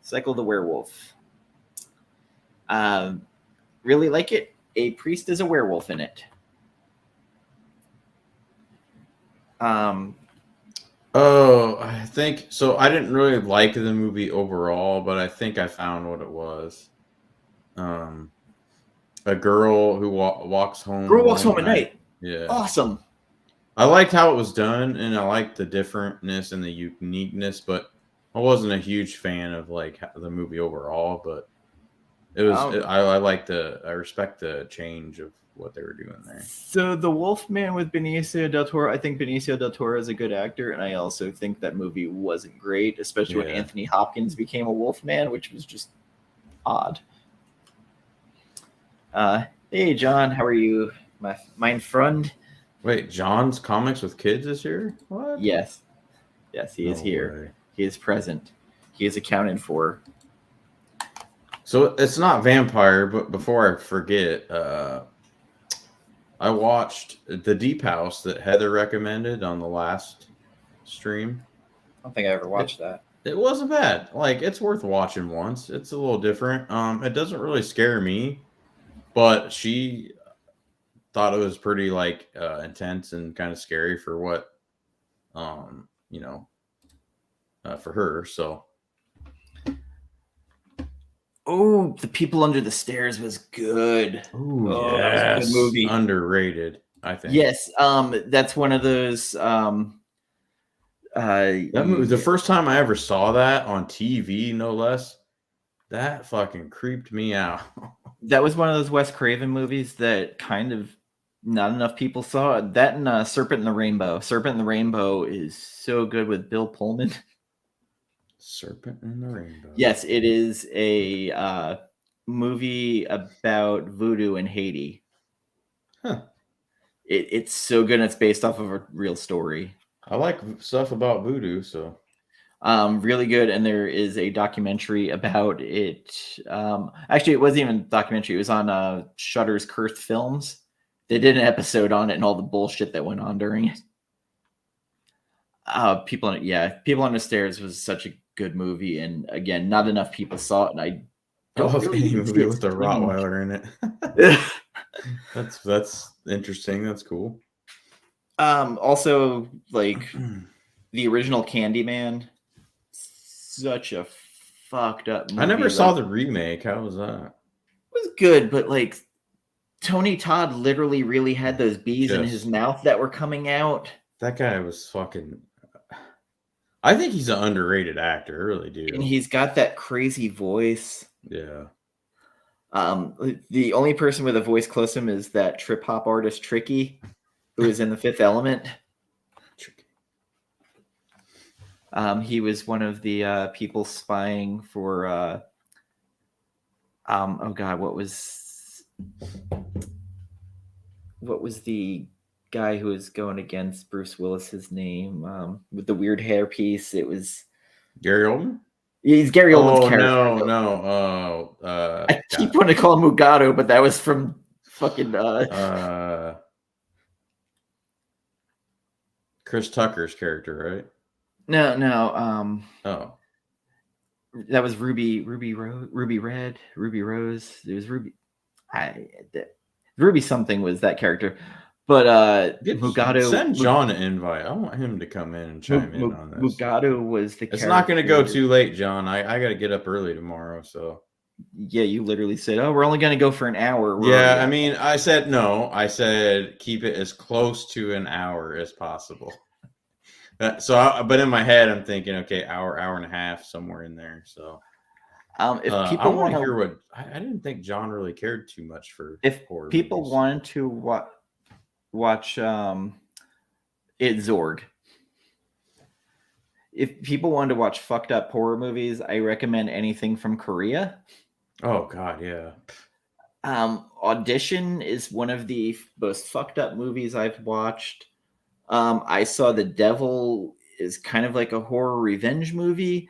Cycle of the Werewolf. Really like it. A priest is a werewolf in it. I think so. I didn't really like the movie overall, but I think I found what it was. A girl who walks home. Girl walks home at night. Yeah, awesome. I liked how it was done, and I liked the differentness and the uniqueness, but I wasn't a huge fan of like the movie overall. But It was. I respect the change of what they were doing there. So the Wolfman with Benicio del Toro, I think Benicio del Toro is a good actor, and I also think that movie wasn't great, especially when Anthony Hopkins became a Wolfman, which was just odd. Hey John, how are you, mein Freund? Wait, John's Comics with Kids is here? What? Yes, he is here. Way. He is present. He is accounted for. So it's not vampire, but before I forget, I watched the Deep House that Heather recommended on the last stream. I don't think I ever watched that. It wasn't bad. Like, it's worth watching once. It's a little different. It doesn't really scare me, but she thought it was pretty like intense and kind of scary for what, for her. So. Oh, The People Under the Stairs was good. Ooh, yes. That was a good movie. Underrated, I think. Yes, that's one of those. That movie, the first time I ever saw that on TV, no less, that fucking creeped me out. That was one of those Wes Craven movies that kind of not enough people saw. That and Serpent and the Rainbow. Serpent and the Rainbow is so good with Bill Pullman. Serpent and the Rainbow. Yes, it is a movie about voodoo in Haiti. Huh. It's so good. It's based off of a real story. I like stuff about voodoo, so. Really good. And there is a documentary about it. Actually, it wasn't even a documentary. It was on Shudder's Cursed Films. They did an episode on it and all the bullshit that went on during it. People on the Stairs was such a good movie, and again, not enough people saw it. And I don't really movie with the Rottweiler in it. That's interesting. That's cool. Also, like the original Candyman, such a fucked up movie. I never saw the remake. How was that? It was good, but like Tony Todd literally really had those bees in his mouth that were coming out. That guy was fucking. I think he's an underrated actor, I really do. And he's got that crazy voice. Yeah. The only person with a voice close to him is that trip hop artist Tricky, who is in The Fifth Element. Tricky. He was one of the people spying for. Oh God, what was the guy who was going against Bruce Willis's name with the weird hairpiece? It was Gary Oldman. He's Gary Oldman's character. No. I keep wanting to call him Mugatu, but that was from fucking Chris Tucker's character, right? No. Oh, that was Ruby Rose. It was Ruby something was that character. But Mugatu, send John an invite. I want him to come in and chime in on this. Mugatu was the It's not going to go too late, John. I got to get up early tomorrow, so. Yeah, you literally said, "Oh, we're only going to go for an hour." Yeah, I mean, I said no. I said keep it as close to an hour as possible. But in my head, I'm thinking, okay, hour and a half, somewhere in there. So, if people want to hear what I didn't think John really cared too much for. If people movies. wanted to watch It's Zorg. If people wanted to watch fucked up horror movies, I recommend anything from Korea. Oh God, yeah. Audition is one of the most fucked up movies I've watched. I saw The Devil is kind of like a horror revenge movie.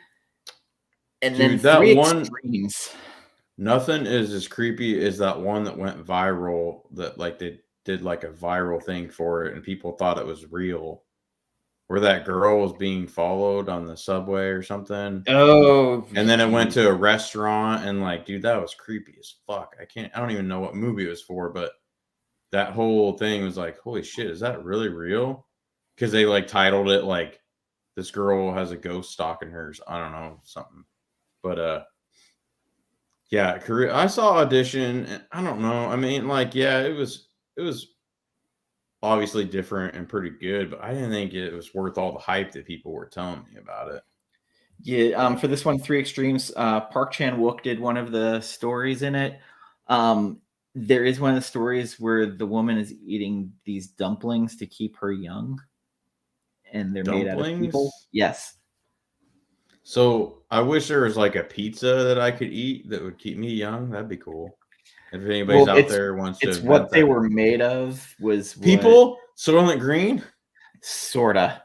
And then that Three one Extremes. Nothing is as creepy as that one that went viral, that like they did like a viral thing for it and people thought it was real, where that girl was being followed on the subway or something. Oh, and then it went to a restaurant and like, dude, that was creepy as fuck. I don't even know what movie it was for, but that whole thing was like, holy shit, is that really real? Because they like titled it like this girl has a ghost stalking hers. I don't know, something. But yeah, Korea. I saw Audition, and I don't know. I mean, like, yeah, it was obviously different and pretty good, but I didn't think it was worth all the hype that people were telling me about it. Yeah, for this one, Three Extremes, Park Chan-wook did one of the stories in it. There is one of the stories where the woman is eating these dumplings to keep her young, and they're made out of people. Dumplings? Yes. So I wish there was like a pizza that I could eat that would keep me young. That'd be cool. If anybody's Well, out there wants to it's invent what they that. were made of was what People? Soylent Green? sorta.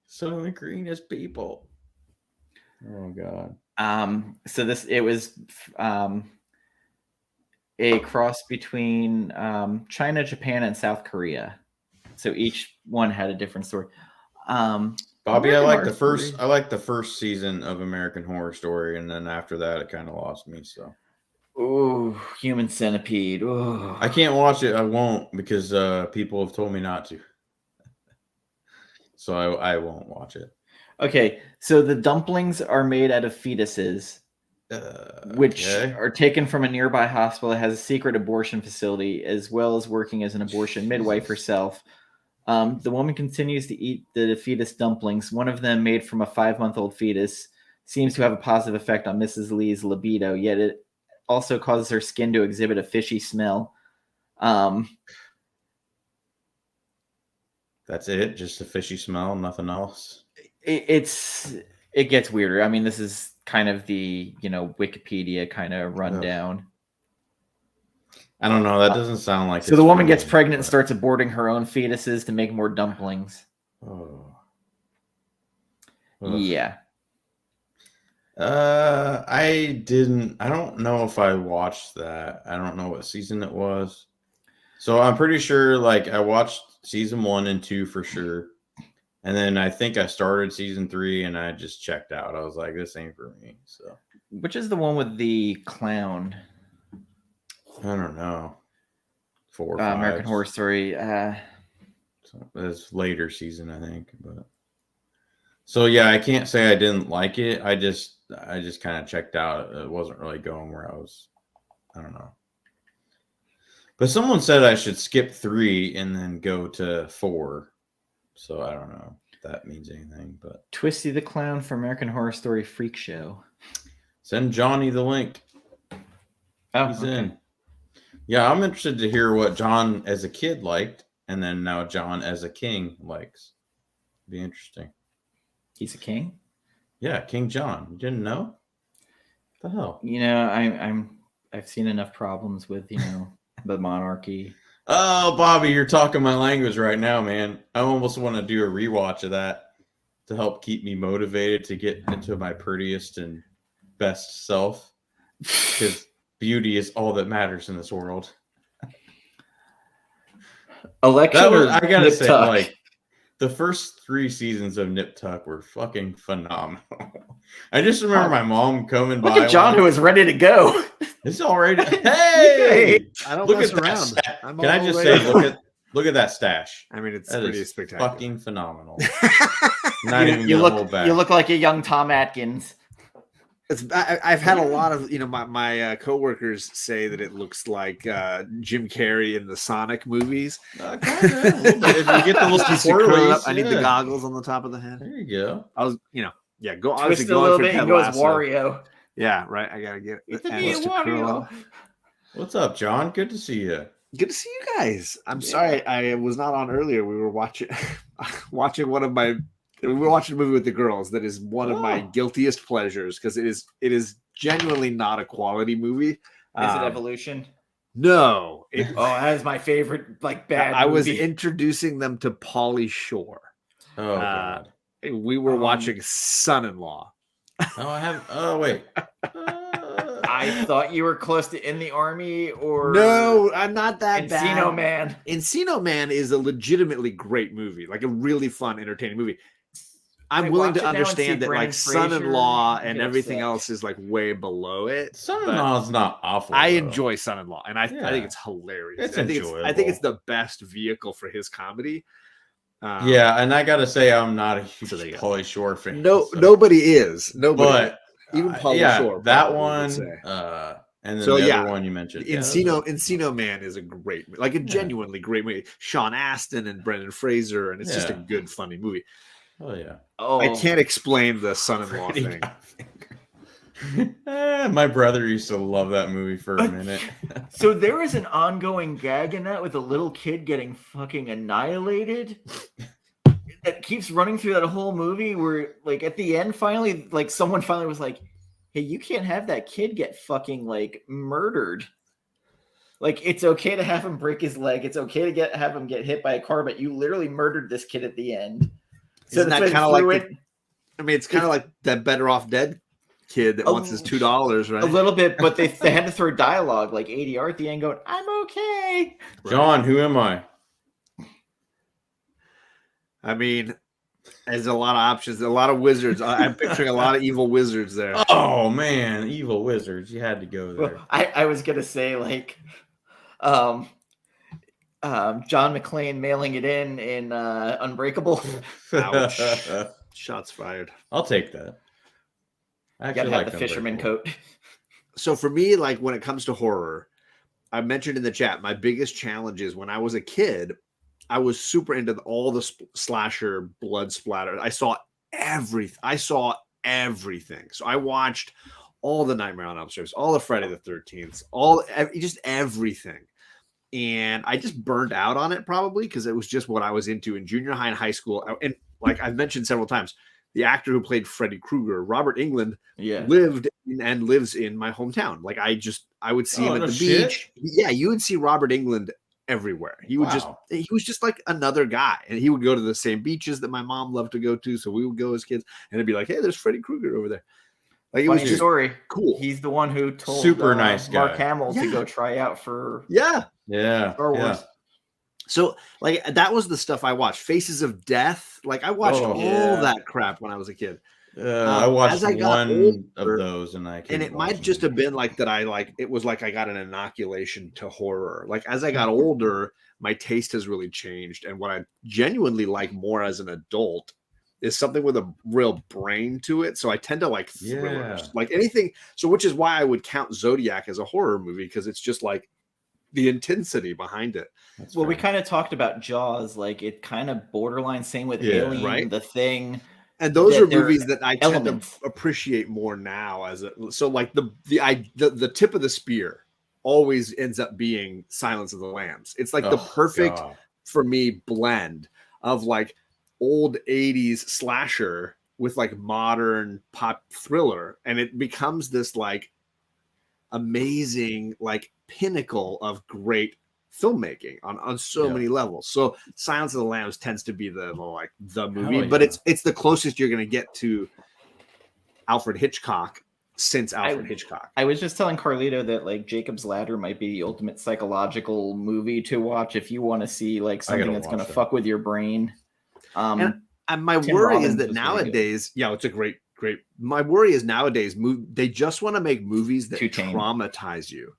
Soylent Green is people. Oh God. So it was a cross between China, Japan, and South Korea. So each one had a different story. Bobby, American Horror Story. I like the first season of American Horror Story, and then after that, it kind of lost me. So, Ooh, Human Centipede. Ooh. I can't watch it. I won't because people have told me not to. So I won't watch it. Okay, so the dumplings are made out of fetuses, which are taken from a nearby hospital that has a secret abortion facility, as well as working as an abortion midwife herself. The woman continues to eat the fetus dumplings. One of them, made from a 5-month-old fetus, seems to have a positive effect on Mrs. Lee's libido, yet it also causes her skin to exhibit a fishy smell. That's it? Just a fishy smell, nothing else? It gets weirder. I mean, this is kind of the, Wikipedia kind of rundown. I don't know. That doesn't sound like. So the woman gets pregnant and starts aborting her own fetuses to make more dumplings. Oh. Yeah. I don't know if I watched that. I don't know what season it was. So I'm pretty sure I watched season 1 and 2 for sure. And then I think I started season 3 and I just checked out. I was like, this ain't for me. So which is the one with the clown? I don't know. 4 or 5. American Horror Story. So it's later season, I think. But so yeah, I can't say I didn't like it. I just kind of checked out. It wasn't really going where I was. I don't know. But someone said I should skip 3 and then go to 4. So I don't know if that means anything. But Twisty the Clown for American Horror Story Freak Show. Send Johnny the link. Oh, he's in. Yeah, I'm interested to hear what John as a kid liked, and then now John as a king likes. Be interesting. He's a king? Yeah, King John. You didn't know? What the hell? I've seen enough problems with, the monarchy. Oh, Bobby, you're talking my language right now, man. I almost want to do a rewatch of that to help keep me motivated to get into my prettiest and best self. Because beauty is all that matters in this world. I gotta say, the first 3 seasons of Nip Tuck were fucking phenomenal. I just remember my mom coming by. Look at John, who is ready to go. It's already. Hey, I don't look mess at around. That. Can I just say, look at that stash? I mean, it's that pretty spectacular. Fucking phenomenal. Not even you look like a young Tom Atkins. I've had a lot of my coworkers say that it looks like Jim Carrey in the Sonic movies. If you get the little swirlies, I need the goggles on the top of the head. There you go. I was, go twist a little bit and goes Wario. Yeah, right. I gotta get it. What's up, John? Good to see you. Good to see you guys. I'm sorry I was not on earlier. We were watching we were watching a movie with the girls that is one of my guiltiest pleasures because it is genuinely not a quality movie. Is it Evolution? No. That is my favorite bad I movie. was introducing them to Pauly Shore. Oh, God. We were watching Son-in-Law. Oh, I have. Oh, wait. I thought you were close to In the Army or no, I'm not that bad. Encino Man. Encino Man is a legitimately great movie, like a really fun, entertaining movie. I'm willing to understand that Son-in-Law and everything else is way below it. Son-in-Law is not awful. I enjoy Son-in-Law, and I think it's hilarious. I think it's the best vehicle for his comedy. And I gotta say, I'm not a huge Pauly Shore fan. Nobody is. Nobody. But even Pauly Shore. That one. And then the other one you mentioned. Encino Man is a great movie. A genuinely great movie. Sean Astin and Brendan Fraser, and it's just a good, funny movie. Oh yeah. Oh, I can't explain the son-in-law thing. My brother used to love that movie for a minute. So there is an ongoing gag in that with a little kid getting fucking annihilated. That keeps running through that whole movie where, like, at the end, finally, like, someone finally was like, hey, you can't have that kid get fucking, like, murdered. Like, it's okay to have him break his leg. It's okay to have him get hit by a car, but you literally murdered this kid at the end. Isn't that kind of like it's kind of like that Better Off Dead kid that wants his $2, right? A little bit, but they had to throw dialogue like ADR at the end going, I'm okay. John, who am I? I mean, there's a lot of options, a lot of wizards. I'm picturing a lot of evil wizards there. Oh man, evil wizards. You had to go there. Well, I was gonna say, like, John McClane mailing it in Unbreakable. Ouch. Shots fired. I'll take that. I You gotta have the fisherman coat. So for me, like, when it comes to horror, I mentioned in the chat, my biggest challenge is when I was a kid, I was super into all the slasher blood splatter. I saw everything. So I watched all the Nightmare on Elm Street, all the Friday the 13th, just everything. And I just burned out on it probably because it was just what I was into in junior high and high school. And like I've mentioned several times, the actor who played Freddy Krueger, Robert Englund, lived and lives in my hometown. Like I would see him at the beach. Yeah, you would see Robert Englund everywhere. He was just like another guy, and he would go to the same beaches that my mom loved to go to. So we would go as kids, and it'd be like, "Hey, there's Freddy Krueger over there." Like, it was just story. Cool. He's the one who told super nice guy. Mark Hamill to go try out for Star Wars. Yeah. So like that was the stuff I watched. Faces of Death. Like I watched all that crap when I was a kid. I watched one of those, and it might just have been like that. It was like I got an inoculation to horror. Like as I got older, my taste has really changed, and what I genuinely like more as an adult is something with a real brain to it. So I tend to like thrillers, like anything. So which is why I would count Zodiac as a horror movie, because it's just like the intensity behind it. We kind of talked about Jaws, like it kind of borderline same with Alien, right? The Thing. And those are movies that I tend to appreciate more now. So like the tip of the spear always ends up being Silence of the Lambs. It's like the perfect for me blend of like old 80s slasher with like modern pop thriller, and it becomes this like amazing like pinnacle of great filmmaking on so many levels. So Silence of the Lambs tends to be the movie, but it's the closest you're going to get to Alfred Hitchcock since Alfred Hitchcock. I was just telling Carlito that like Jacob's Ladder might be the ultimate psychological movie to watch if you want to see like something that's going to fuck with your brain. And my worry is that nowadays, it's a great. My worry is nowadays they just want to make movies that traumatize you.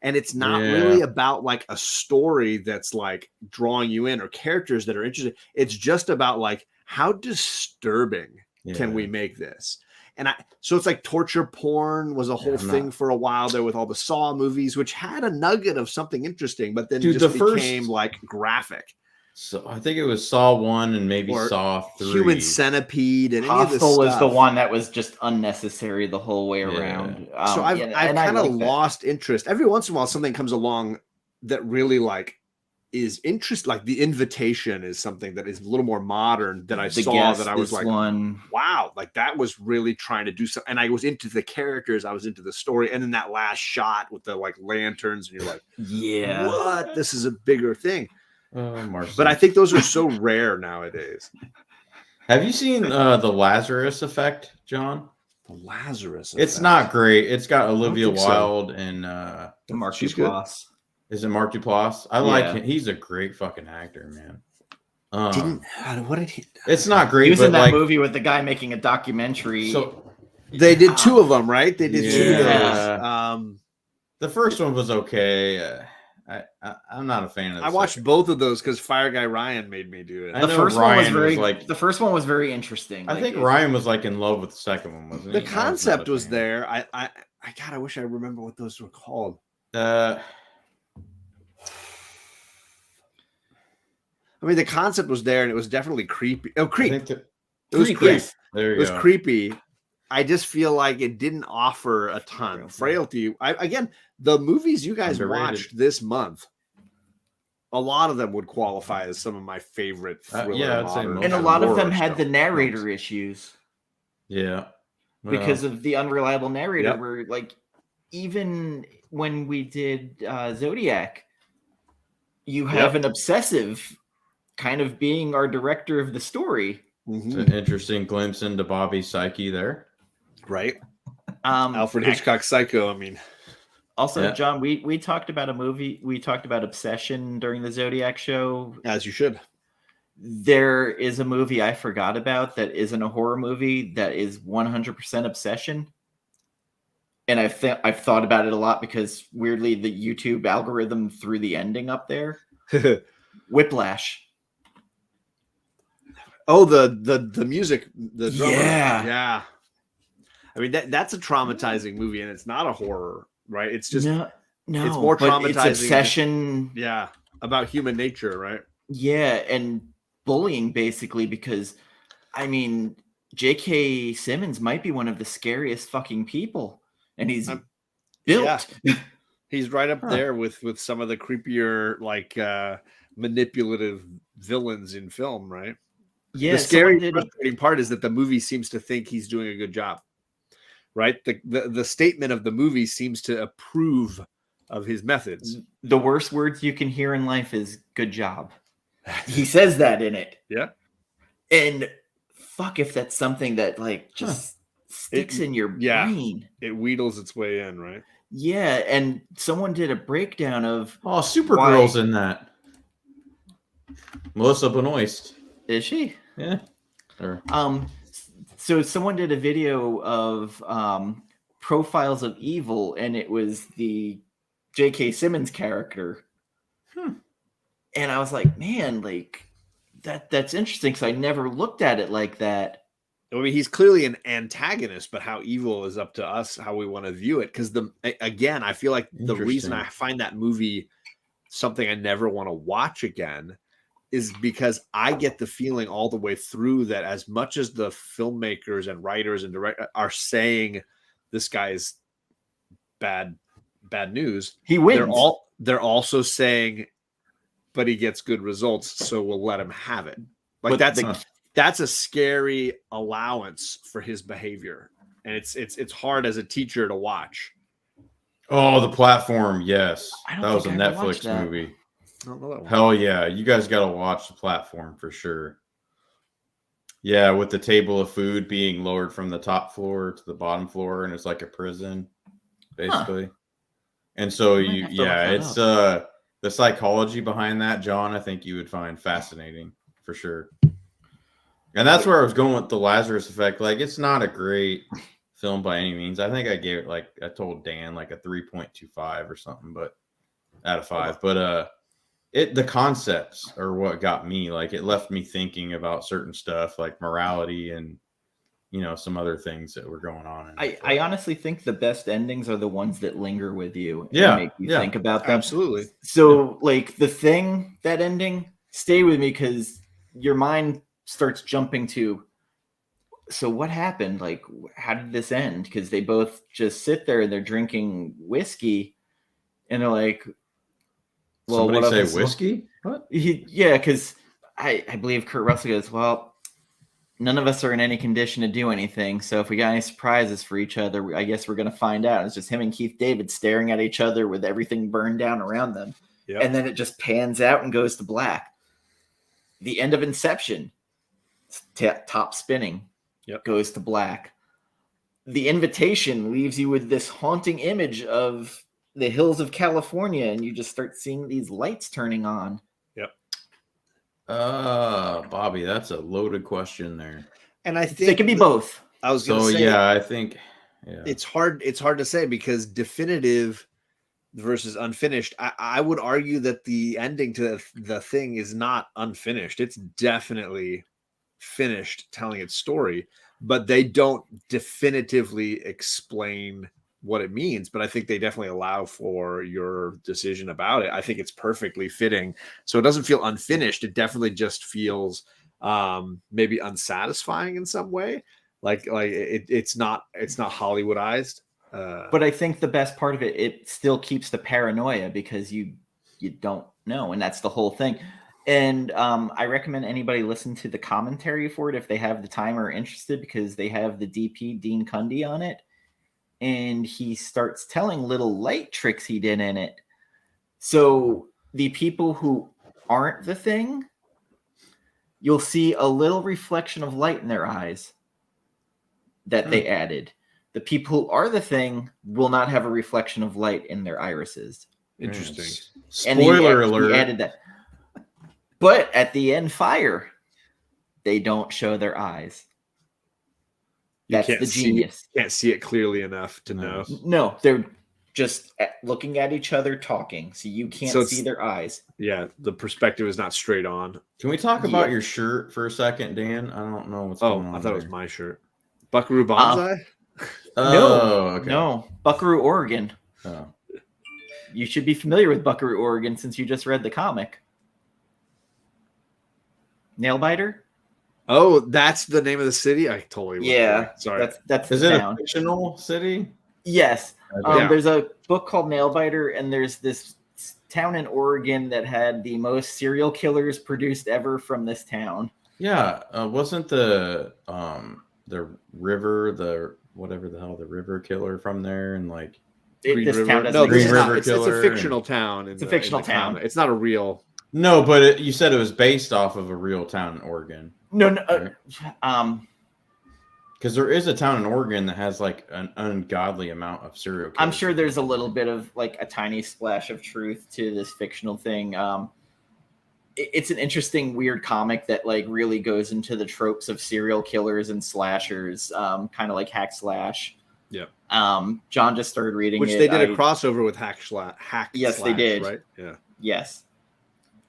And it's not really about like a story that's like drawing you in or characters that are interesting. It's just about like, how disturbing can we make this? And so it's like torture porn was a whole thing for a while there with all the Saw movies, which had a nugget of something interesting, but then became like graphic. So I think it was Saw 1 and maybe Saw 3. Human Centipede and Hostel was the one that was just unnecessary the whole way around. So I've kind of lost interest. Every once in a while, something comes along that really like is interest. Like The Invitation is something that is a little more modern that I saw that I was like, wow, like that was really trying to do something. And I was into the characters, I was into the story, and then that last shot with the like lanterns, and you're like, what? This is a bigger thing. But I think those are so rare nowadays. Have you seen the Lazarus Effect, John? The Lazarus Effect. It's not great. It's got Olivia Wilde and Mark Duplass. Is it Mark Duplass? I like him. He's a great fucking actor, man. What did he? It's not great. He was in that movie with the guy making a documentary. So they did two of them, right? They did two of those. The first one was okay. I'm not a fan of. I watched both of those because Fire Guy Ryan made me do it. The first one was very interesting. I think Ryan was like in love with the second one, wasn't he? The concept was there. I wish I remember what those were called. I mean, the concept was there, and it was definitely creepy. Oh, Creep. It was Creepy. creepy. Yes. There It you was go. creepy. I just feel like it didn't offer a ton. Frailty. Again, the movies you guys Underrated. watched this month, a lot of them would qualify as some of my favorite thriller yeah, I'd say modern most And a kind lot of them horror had the stuff. narrator films. issues Yeah. because of the unreliable narrator. Yep. Where like even when we did Zodiac, you have an obsessive kind of being our director of the story. It's an interesting glimpse into Bobby's psyche there. Right. Alfred Hitchcock's Psycho. I mean, Also, Yeah. John, we talked about a movie. We talked about Obsession during the Zodiac show. as you should. There is a movie I forgot about that isn't a horror movie that is 100% Obsession. And I've thought about it a lot because weirdly the YouTube algorithm threw the ending up there. Whiplash. Oh, the music, the drummer. Yeah. Yeah. I mean that's a traumatizing movie, and it's not a horror, right? It's just no, it's more but traumatizing. It's obsession. Yeah, about human nature, right? Yeah, and bullying basically because, I mean, J.K. Simmons might be one of the scariest fucking people, and he's built. Yeah. He's right up there with some of the creepier, like manipulative villains in film, right? Yeah, the scary, frustrating part is that the movie seems to think he's doing a good job, right? The statement of the movie seems to approve of his methods. The worst words you can hear in life is "good job." He says that in it. Yeah. And fuck if that's something that like just sticks in your brain. It wheedles its way in, right? Yeah, and someone did a breakdown of Supergirl's in that. Melissa Benoist. Is she? Yeah. So someone did a video of Profiles of Evil, and it was the J.K. Simmons character. And I was like, man, like that's interesting because I never looked at it like that. I mean, he's clearly an antagonist, but how evil is up to us, how we want to view it. Because again, I feel like the reason I find that movie something I never want to watch again is because I get the feeling all the way through that as much as the filmmakers and writers and directors are saying this guy's bad news, he wins. They're also saying, but he gets good results, so we'll let him have it. Like that's a scary allowance for his behavior, and it's hard as a teacher to watch. Oh, The Platform, yes, that was a think I watched Netflix that. movie. I don't know that one. Hell yeah, you guys got to watch The Platform for sure. Yeah, with the table of food being lowered from the top floor to the bottom floor, and it's like a prison, basically. And so it's the psychology behind that, John, I think you would find fascinating for sure. And that's where I was going with The Lazarus Effect. Like, it's not a great film by any means. I think I gave it, like, I told Dan, like a 3.25 or something, but out of 5. But the concepts are what got me. Like, it left me thinking about certain stuff like morality and, you know, some other things that were going on. I honestly think the best endings are the ones that linger with you and make you think about them. Absolutely. So like The Thing, that ending, stay with me because your mind starts jumping to, so what happened? Like, how did this end? Because they both just sit there and they're drinking whiskey and they're like, well, somebody say whiskey? What? Yeah, because I believe Kurt Russell goes, well, none of us are in any condition to do anything. So if we got any surprises for each other, I guess we're going to find out. It's just him and Keith David staring at each other with everything burned down around them. Yep. And then it just pans out and goes to black. The end of Inception, top spinning, goes to black. The Invitation leaves you with this haunting image of the hills of California, and you just start seeing these lights turning on. Bobby, that's a loaded question there. And I think it can be both. I was going to say, I think it's hard to say because definitive versus unfinished. I would argue that the ending to The Thing is not unfinished. It's definitely finished telling its story, but they don't definitively explain what it means. But I think they definitely allow for your decision about it. I think it's perfectly fitting. So it doesn't feel unfinished. It definitely just feels maybe unsatisfying in some way. Like it's not Hollywoodized. But I think the best part of it, it still keeps the paranoia because you don't know, and that's the whole thing. And I recommend anybody listen to the commentary for it if they have the time or are interested, because they have the DP Dean Cundy on it, and he starts telling little light tricks he did in it. So the people who aren't the thing, you'll see a little reflection of light in their eyes that they added. The people who are the thing will not have a reflection of light in their irises. Interesting. Spoiler alert. He added that. But at the end fire, they don't show their eyes. That's the genius. Can't see it clearly enough to know. No, they're just looking at each other talking, so you can't see their eyes. Yeah, the perspective is not straight on. Can we talk about your shirt for a second, Dan? I don't know what's going on. I thought it was my shirt. Buckaroo Banzai? No, Buckaroo, Oregon. Oh. You should be familiar with Buckaroo, Oregon, since you just read the comic. Nailbiter? Oh, that's the name of the city? I totally sorry. That's Is the it town. a fictional city? Yes. Yeah. There's a book called Nailbiter, and there's this town in Oregon that had the most serial killers produced ever from this town. Yeah. Wasn't the river, the whatever the hell, the river killer from there, and like This town doesn't Green exist. River it's a Killer fictional town. It's a fictional town. It's not a real. No, but you said it was based off of a real town in Oregon. No, Right? Because there is a town in Oregon that has like an ungodly amount of serial killers. I'm sure there's a little bit of like a tiny splash of truth to this fictional thing. It's an interesting, weird comic that like really goes into the tropes of serial killers and slashers, kind of like Hack Slash. Yeah. John just started reading Which it. they did a crossover with Hack Yes, Slash, they did. Right? Yeah. Yes.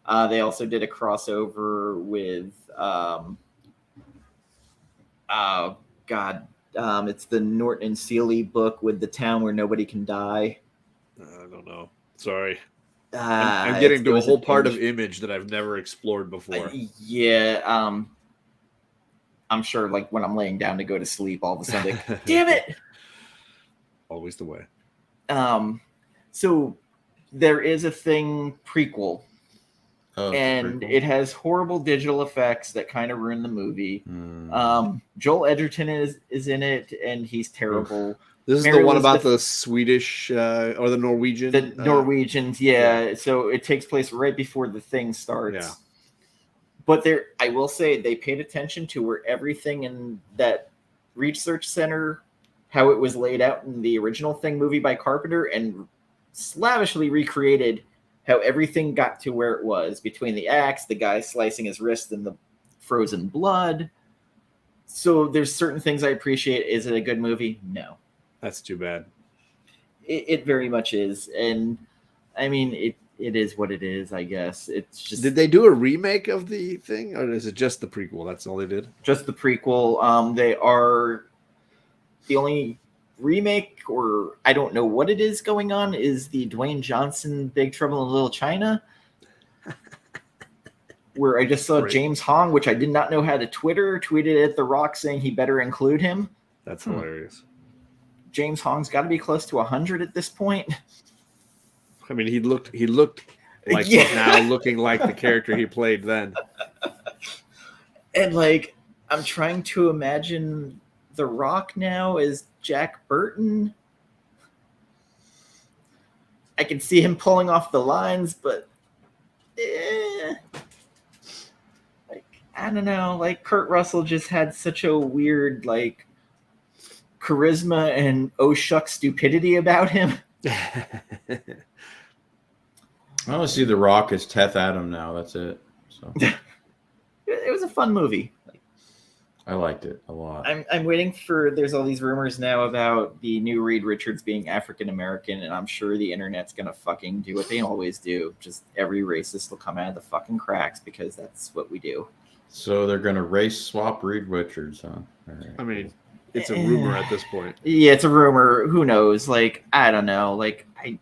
They also did a crossover with it's the Norton and Seeley book with the town where nobody can die. I don't know. Sorry. I'm getting to a whole part of Image that I've never explored before. I'm sure like when I'm laying down to go to sleep, all of a sudden, like, damn it. Always the way. So there is a thing prequel. Oh, And it has horrible digital effects that kind of ruin the movie. Joel Edgerton is in it, and he's terrible. This is Mary the one Elizabeth, about the Swedish or the Norwegian. The Norwegians, yeah. So it takes place right before the thing starts. Yeah. But I will say they paid attention to where everything in that research center, how it was laid out in the original Thing movie by Carpenter, and slavishly recreated how everything got to where it was, between the axe, the guy slicing his wrist, and the frozen blood. So there's certain things I appreciate. Is it a good movie? No. That's too bad. It very much is. And I mean, it is what it is, I guess. It's just. Did they do a remake of the thing, or is it just the prequel? That's all they did? Just the prequel. They are the only remake, or I don't know what it is going on, is the Dwayne Johnson Big Trouble in Little China, where I just saw James Hong, which I did not know how to tweeted at The Rock saying he better include him. That's hilarious. James Hong's got to be close to 100 at this point. I mean, he looked like now looking like the character he played then. And like, I'm trying to imagine The Rock now as Jack Burton. I can see him pulling off the lines, but like, I don't know. Like, Kurt Russell just had such a weird like charisma and oh shuck stupidity about him. I want to see The Rock as Teth Adam now. That's it. So It was a fun movie. I liked it a lot. I'm waiting for. There's all these rumors now about the new Reed Richards being African American, and I'm sure the internet's gonna fucking do what they always do. Just every racist will come out of the fucking cracks because that's what we do. So they're gonna race swap Reed Richards, huh? All right. I mean, it's a rumor at this point. Yeah, it's a rumor. Who knows? Like, I don't know. Like, I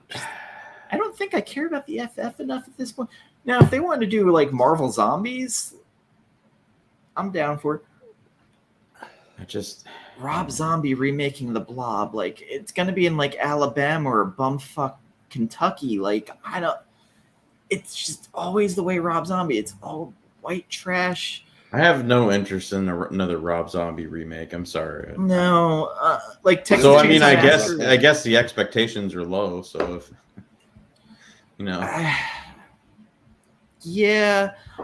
don't think I care about the FF enough at this point. Now, if they wanted to do like Marvel Zombies, I'm down for it. I just Rob Zombie remaking The Blob, like it's gonna be in like Alabama or bumfuck Kentucky. Like I don't. It's just always the way Rob Zombie. It's all white trash. I have no interest in another Rob Zombie remake. I'm sorry. No, like Texas So I mean, Chainsaw I Massacre- guess the expectations are low. So if yeah.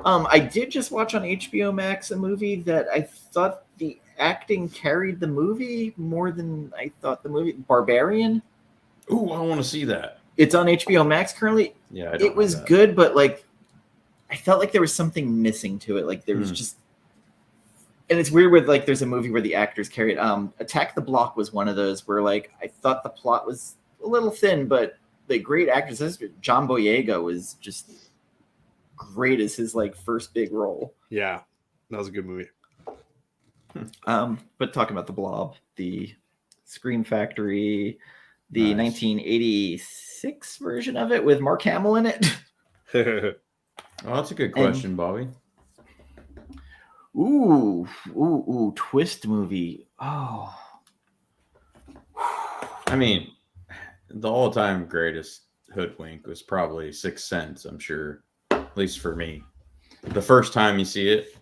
I did just watch on HBO Max a movie that I thought the acting carried the movie more than I thought the movie. Barbarian. ooh, I want to see that. It's on HBO Max currently. Yeah, I don't It was have that. good, but like I felt like there was something missing to it. Like there was just, and it's weird with like there's a movie where the actors carry it. Attack the Block was one of those where like I thought the plot was a little thin, but the great actors. John Boyega was just great as his like first big role. Yeah, that was a good movie. But talking about the Blob, the Scream Factory, the Nice. 1986 version of it with Mark Hamill in it. Oh, that's a good question, Bobby. Ooh, twist movie. Oh, I mean, the all-time greatest hoodwink was probably Sixth Sense. I'm sure, at least for me. The first time you see it,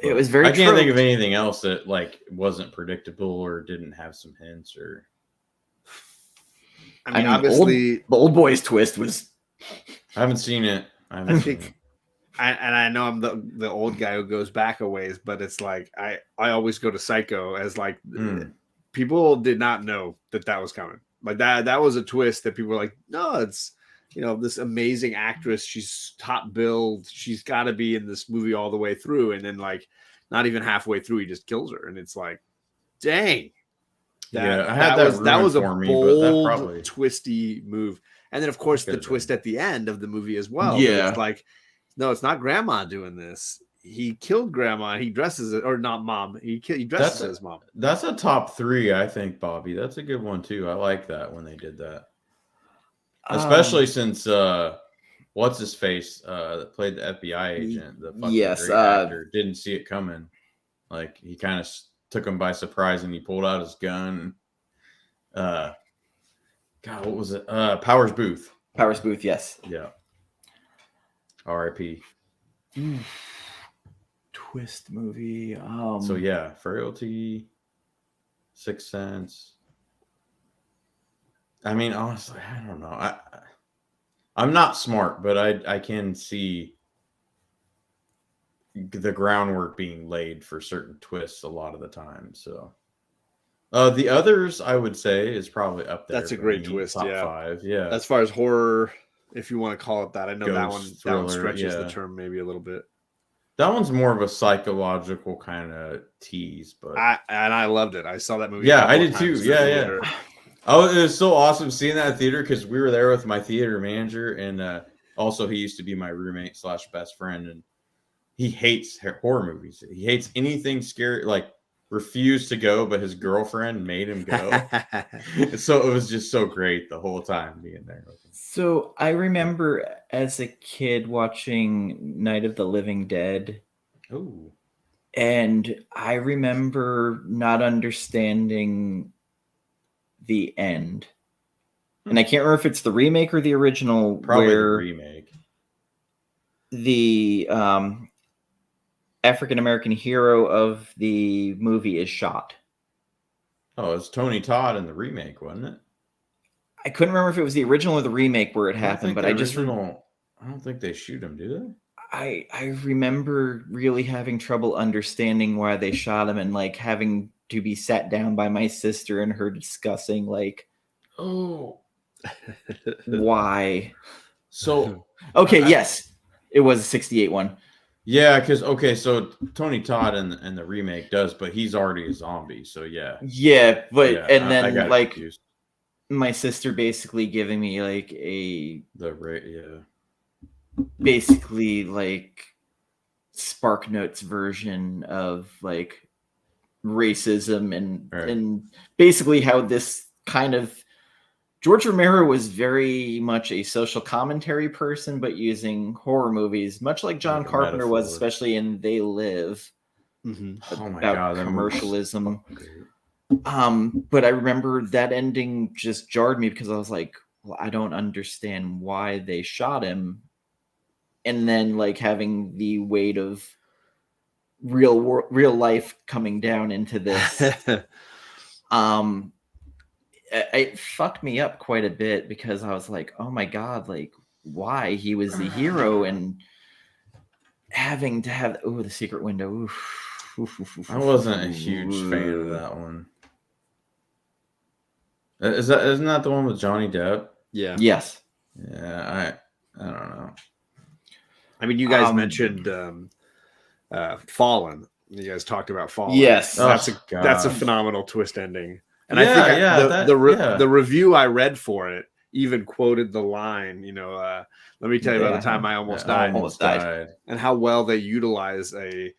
it was very. I can't think of troped. anything else that like wasn't predictable or didn't have some hints or. I mean, obviously, the old boys twist was. I haven't seen it. I think, I know I'm the old guy who goes back a ways, but it's like I always go to Psycho as like people did not know that was coming. Like that was a twist that people were like, no, it's this amazing actress, she's top billed, she's got to be in this movie all the way through, and then like not even halfway through, he just kills her, and it's like, dang. That was a bold, twisty move. And then, of course, the twist at the end of the movie as well. Yeah. It's like, no, it's not grandma doing this. He killed grandma. He dresses it, or not mom. He dresses as mom. That's a top 3, I think, Bobby. That's a good one, too. I like that when they did that. Especially since, what's his face that played the FBI agent, the fucking great actor, didn't see it coming. Like, he kind of took him by surprise and he pulled out his gun. God, what was it? Powers Booth. Powers Booth, yes. Yeah. R.I.P. Twist movie. So yeah, Frailty, Sixth Sense. I mean, honestly, I don't know. I'm not smart, but I can see the groundwork being laid for certain twists a lot of the time. So the others, I would say, is probably up there. That's a great twist. Top 5. Yeah. As far as horror, if you want to call it that, I know Ghost, that one thriller, stretches the term maybe a little bit. That one's more of a psychological kind of tease, but I loved it. I saw that movie. Yeah, I did too. Yeah. Oh, it was so awesome seeing that in theater because we were there with my theater manager, and also he used to be my roommate / best friend, and he hates horror movies. He hates anything scary. Like refused to go, but his girlfriend made him go. So it was just so great the whole time being there. So I remember as a kid watching Night of the Living Dead. Oh. And I remember not understanding the end. And I can't remember if it's the remake or the original. Probably the remake. The African-American hero of the movie is shot. Oh, it's Tony Todd in the remake, wasn't it? I couldn't remember if it was the original or the remake where it happened, but I don't think they shoot him, do they? I remember really having trouble understanding why they shot him and like having to be sat down by my sister and her discussing like, oh, why. So okay, yes, it was a 68 one. Yeah, because so Tony Todd in the remake does, but he's already a zombie, so yeah. Yeah, but yeah, and then I like confused. My sister basically giving me like basically like Spark Notes version of like racism and basically how this kind of George Romero was very much a social commentary person, but using horror movies, much like John Like a Carpenter was, metaphor. especially in They Live, Oh my about god, that movie's commercialism. fucking great. But I remember that ending just jarred me because I was like, well, I don't understand why they shot him. And then like having the weight of real life coming down into this, it fucked me up quite a bit because I was like, oh my god, like why he was the hero and having to have the secret window. Oof. I wasn't a huge fan of that one. Isn't that the one with Johnny Depp? Yeah. Yes. Yeah, I don't know. I mean, you guys mentioned Fallen. You guys talked about Fallen. Yes. That's a phenomenal twist ending. And I think the review I read for it even quoted the line, let me tell you about the time I almost died. And how well they utilize a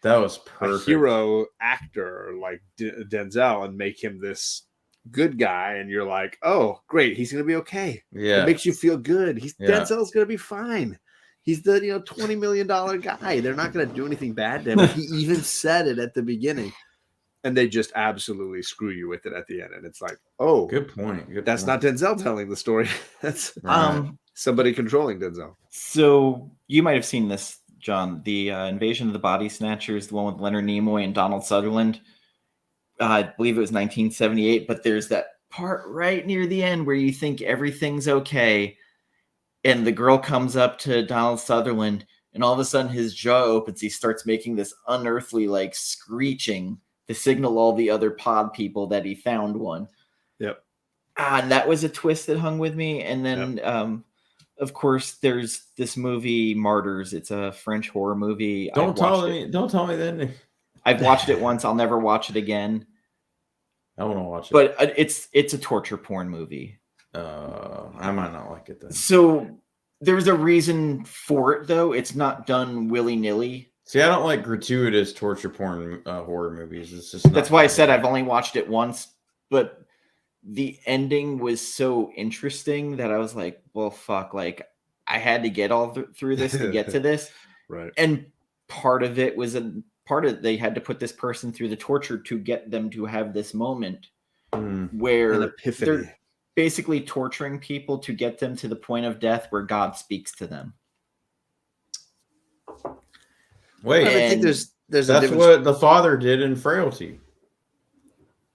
hero actor like Denzel and make him this good guy, and you're like, oh great, he's gonna be okay. It makes you feel good. Denzel's gonna be fine. He's the $20 million guy. They're not gonna do anything bad to him. He even said it at the beginning. And they just absolutely screw you with it at the end. And it's like, oh, good point. That's not Denzel telling the story. That's somebody controlling Denzel. So you might have seen this, John. The Invasion of the Body Snatchers, the one with Leonard Nimoy and Donald Sutherland. I believe it was 1978. But there's that part right near the end where you think everything's okay. And the girl comes up to Donald Sutherland. And all of a sudden his jaw opens. He starts making this unearthly like screeching to signal all the other pod people that he found one. Yep. And that was a twist that hung with me. And then, of course, there's this movie, Martyrs. It's a French horror movie. Don't tell me the ending. I've watched it once. I'll never watch it again. I want to watch it. But it's a torture porn movie. I might not like it then. So there's a reason for it, though. It's not done willy-nilly. See, I don't like gratuitous torture porn horror movies. It's just that's why I said I've only watched it once, but the ending was so interesting that I was like, well, fuck, like I had to get all through this to get to this. Right. And part of it was they had to put this person through the torture to get them to have this moment where they're basically torturing people to get them to the point of death where God speaks to them. Wait, I think there's that's what the father did in Frailty.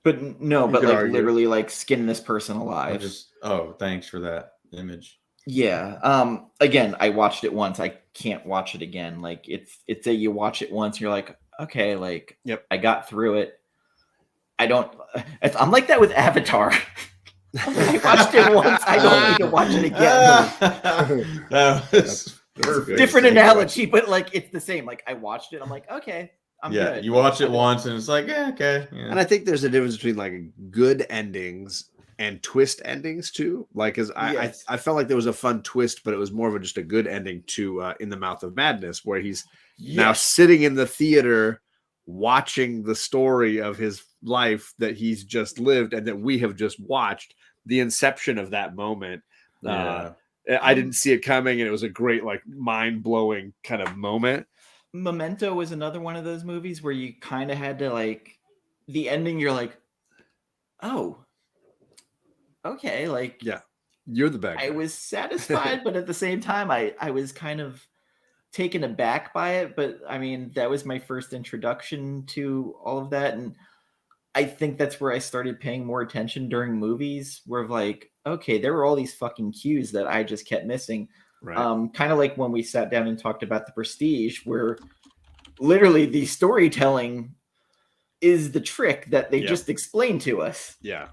But like literally like skin this person alive. Thanks for that image. Yeah. Again, I watched it once. I can't watch it again. Like it's you watch it once, you're like, okay, like I got through it. I'm like that with Avatar. I watched it once. I don't need to watch it again. That was different analogy, but like it's the same. Like I watched it, I'm like, okay, I'm good. You watch it once and it's like, okay. Yeah. And I think there's a difference between like good endings and twist endings too. Like, I felt like there was a fun twist, but it was more of just a good ending to In the Mouth of Madness, where he's now sitting in the theater watching the story of his life that he's just lived and that we have just watched, the inception of that moment. I didn't see it coming, and it was a great, like, mind-blowing kind of moment. Memento was another one of those movies where you kind of had to, like, the ending, you're like, oh, okay, like, you're the bad guy. I was satisfied, but at the same time, I was kind of taken aback by it. But I mean, that was my first introduction to all of that, and I think that's where I started paying more attention during movies, where like, okay, there were all these fucking cues that I just kept missing. Right. Kind of like when we sat down and talked about The Prestige, where literally the storytelling is the trick that they just explained to us. Yeah.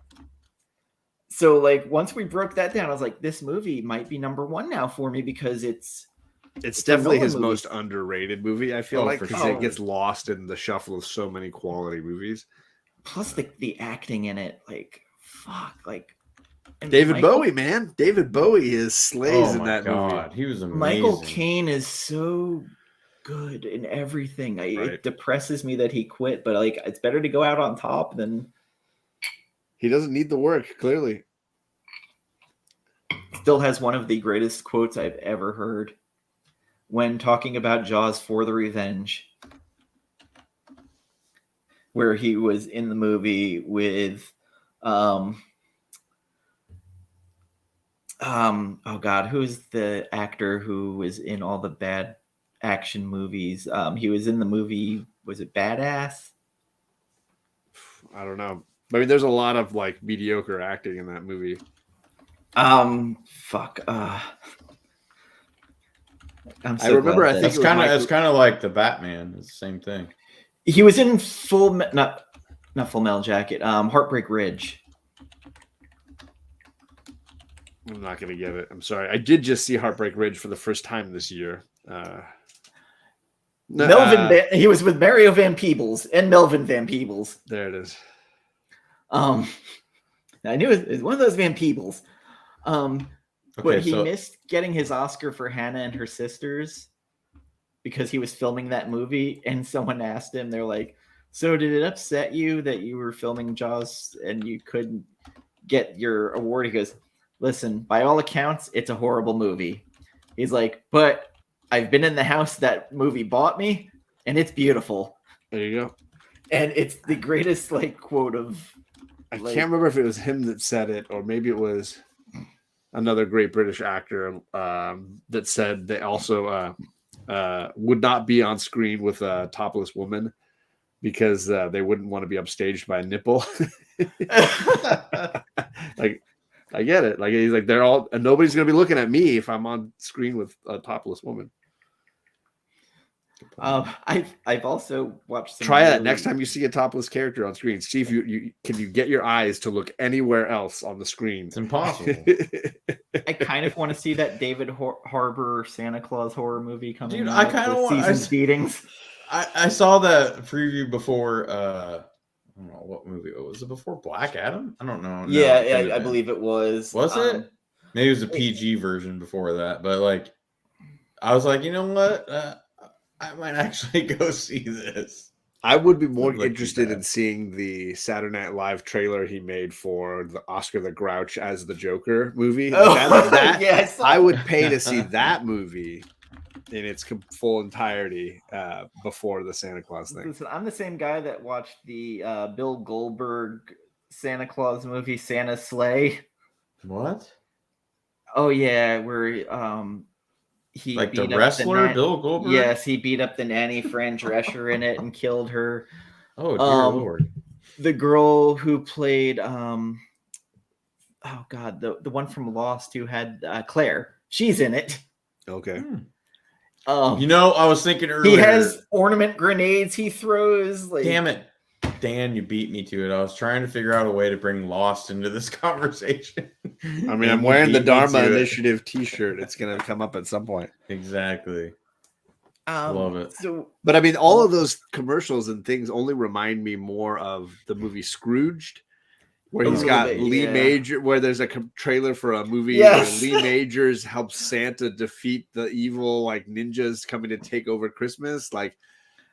So like once we broke that down, I was like, this movie might be number one now for me because it's definitely his most underrated movie, I feel like, because it gets lost in the shuffle of so many quality movies. Plus the acting in it, like, fuck, like David Bowie, man. David Bowie is slays in that movie. He was amazing. Michael Caine is so good in everything. It depresses me that he quit, but like it's better to go out on top than. He doesn't need the work, clearly. still has one of the greatest quotes I've ever heard when talking about Jaws for the Revenge, where he was in the movie with oh God, who's the actor who was in all the bad action movies? He was in the movie, was it Badass? I don't know. I mean, there's a lot of like mediocre acting in that movie. Fuck. I remember. I think it's kind of like the Batman. It's the same thing. He was in not Full Metal Jacket. Heartbreak Ridge. I'm not gonna get it. I'm sorry. I did just see Heartbreak Ridge for the first time this year. He was with Mario Van Peebles and Melvin Van Peebles. There it is. I knew it was one of those Van Peebles. But he missed getting his Oscar for Hannah and Her Sisters because he was filming that movie. And someone asked him, they're like, so did it upset you that you were filming Jaws and you couldn't get your award? He goes, listen, by all accounts, it's a horrible movie. He's like, but I've been in the house that movie bought me and it's beautiful. There you go. And it's the greatest like quote of... I can't remember if it was him that said it or maybe it was another great British actor that said they also would not be on screen with a topless woman because they wouldn't want to be upstaged by a nipple. Like, I get it. Like, he's like, they're all, and nobody's going to be looking at me if I'm on screen with a topless woman. I've also watched some Try that next time you see a topless character on screen. See if you can get your eyes to look anywhere else on the screen. It's impossible. I kind of want to see that David Harbour Santa Claus horror movie coming. Dude, I kind of want season beatings. I saw the preview before. I don't know what movie was it before Black Adam. I don't know. Yeah, I believe it was. Was it? Maybe it was a PG version before that. But like, I was like, you know what? I might actually go see this. I would be more interested in seeing the Saturday Night Live trailer he made for the Oscar the Grouch as the Joker movie. Yes, I would pay to see that movie in its full entirety before the Santa Claus thing. Listen, I'm the same guy that watched the Bill Goldberg Santa Claus movie, Santa's Sleigh. What? Oh yeah, where he like beat the up wrestler Bill Goldberg. Yes, he beat up the nanny Fran Drescher in it and killed her. Oh dear Lord! The girl who played oh God, the one from Lost who had Claire. She's in it. Okay. You know, I was thinking earlier. He has ornament grenades he throws. Like, damn it, Dan, you beat me to it. I was trying to figure out a way to bring Lost into this conversation. I mean, I'm wearing the Dharma Initiative T-shirt. It's going to come up at some point. Exactly. Love it. But I mean, all of those commercials and things only remind me more of the movie Scrooged, where he's got Lee Major, where there's a trailer for a movie where Lee Majors helps Santa defeat the evil like ninjas coming to take over Christmas. Like,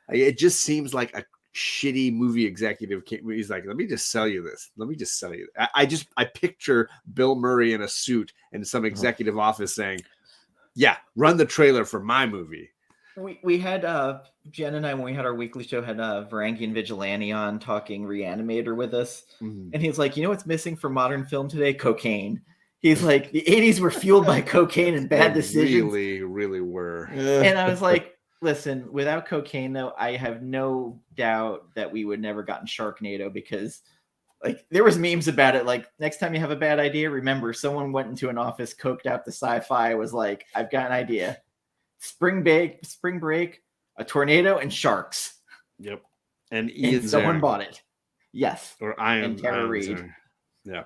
it just seems like a shitty movie executive. He's like, let me just sell you this. Let me just sell you. I picture Bill Murray in a suit in some executive office saying, yeah, run the trailer for my movie. We had Jen and I, when we had our weekly show, had Varangian Vigilante on talking Reanimator with us. And he's like, you know what's missing from modern film today? Cocaine. He's like, the 80s were fueled by cocaine and bad decisions. Really, really were. And I was like, listen, without cocaine, though, I have no doubt that we would never gotten Sharknado, because like there was memes about it. Like, next time you have a bad idea, remember someone went into an office, coked out the sci-fi, was like, I've got an idea. Spring break, a tornado, and sharks. Yep. And someone bought it. Yes. Or Ian Tara Reid. Yeah.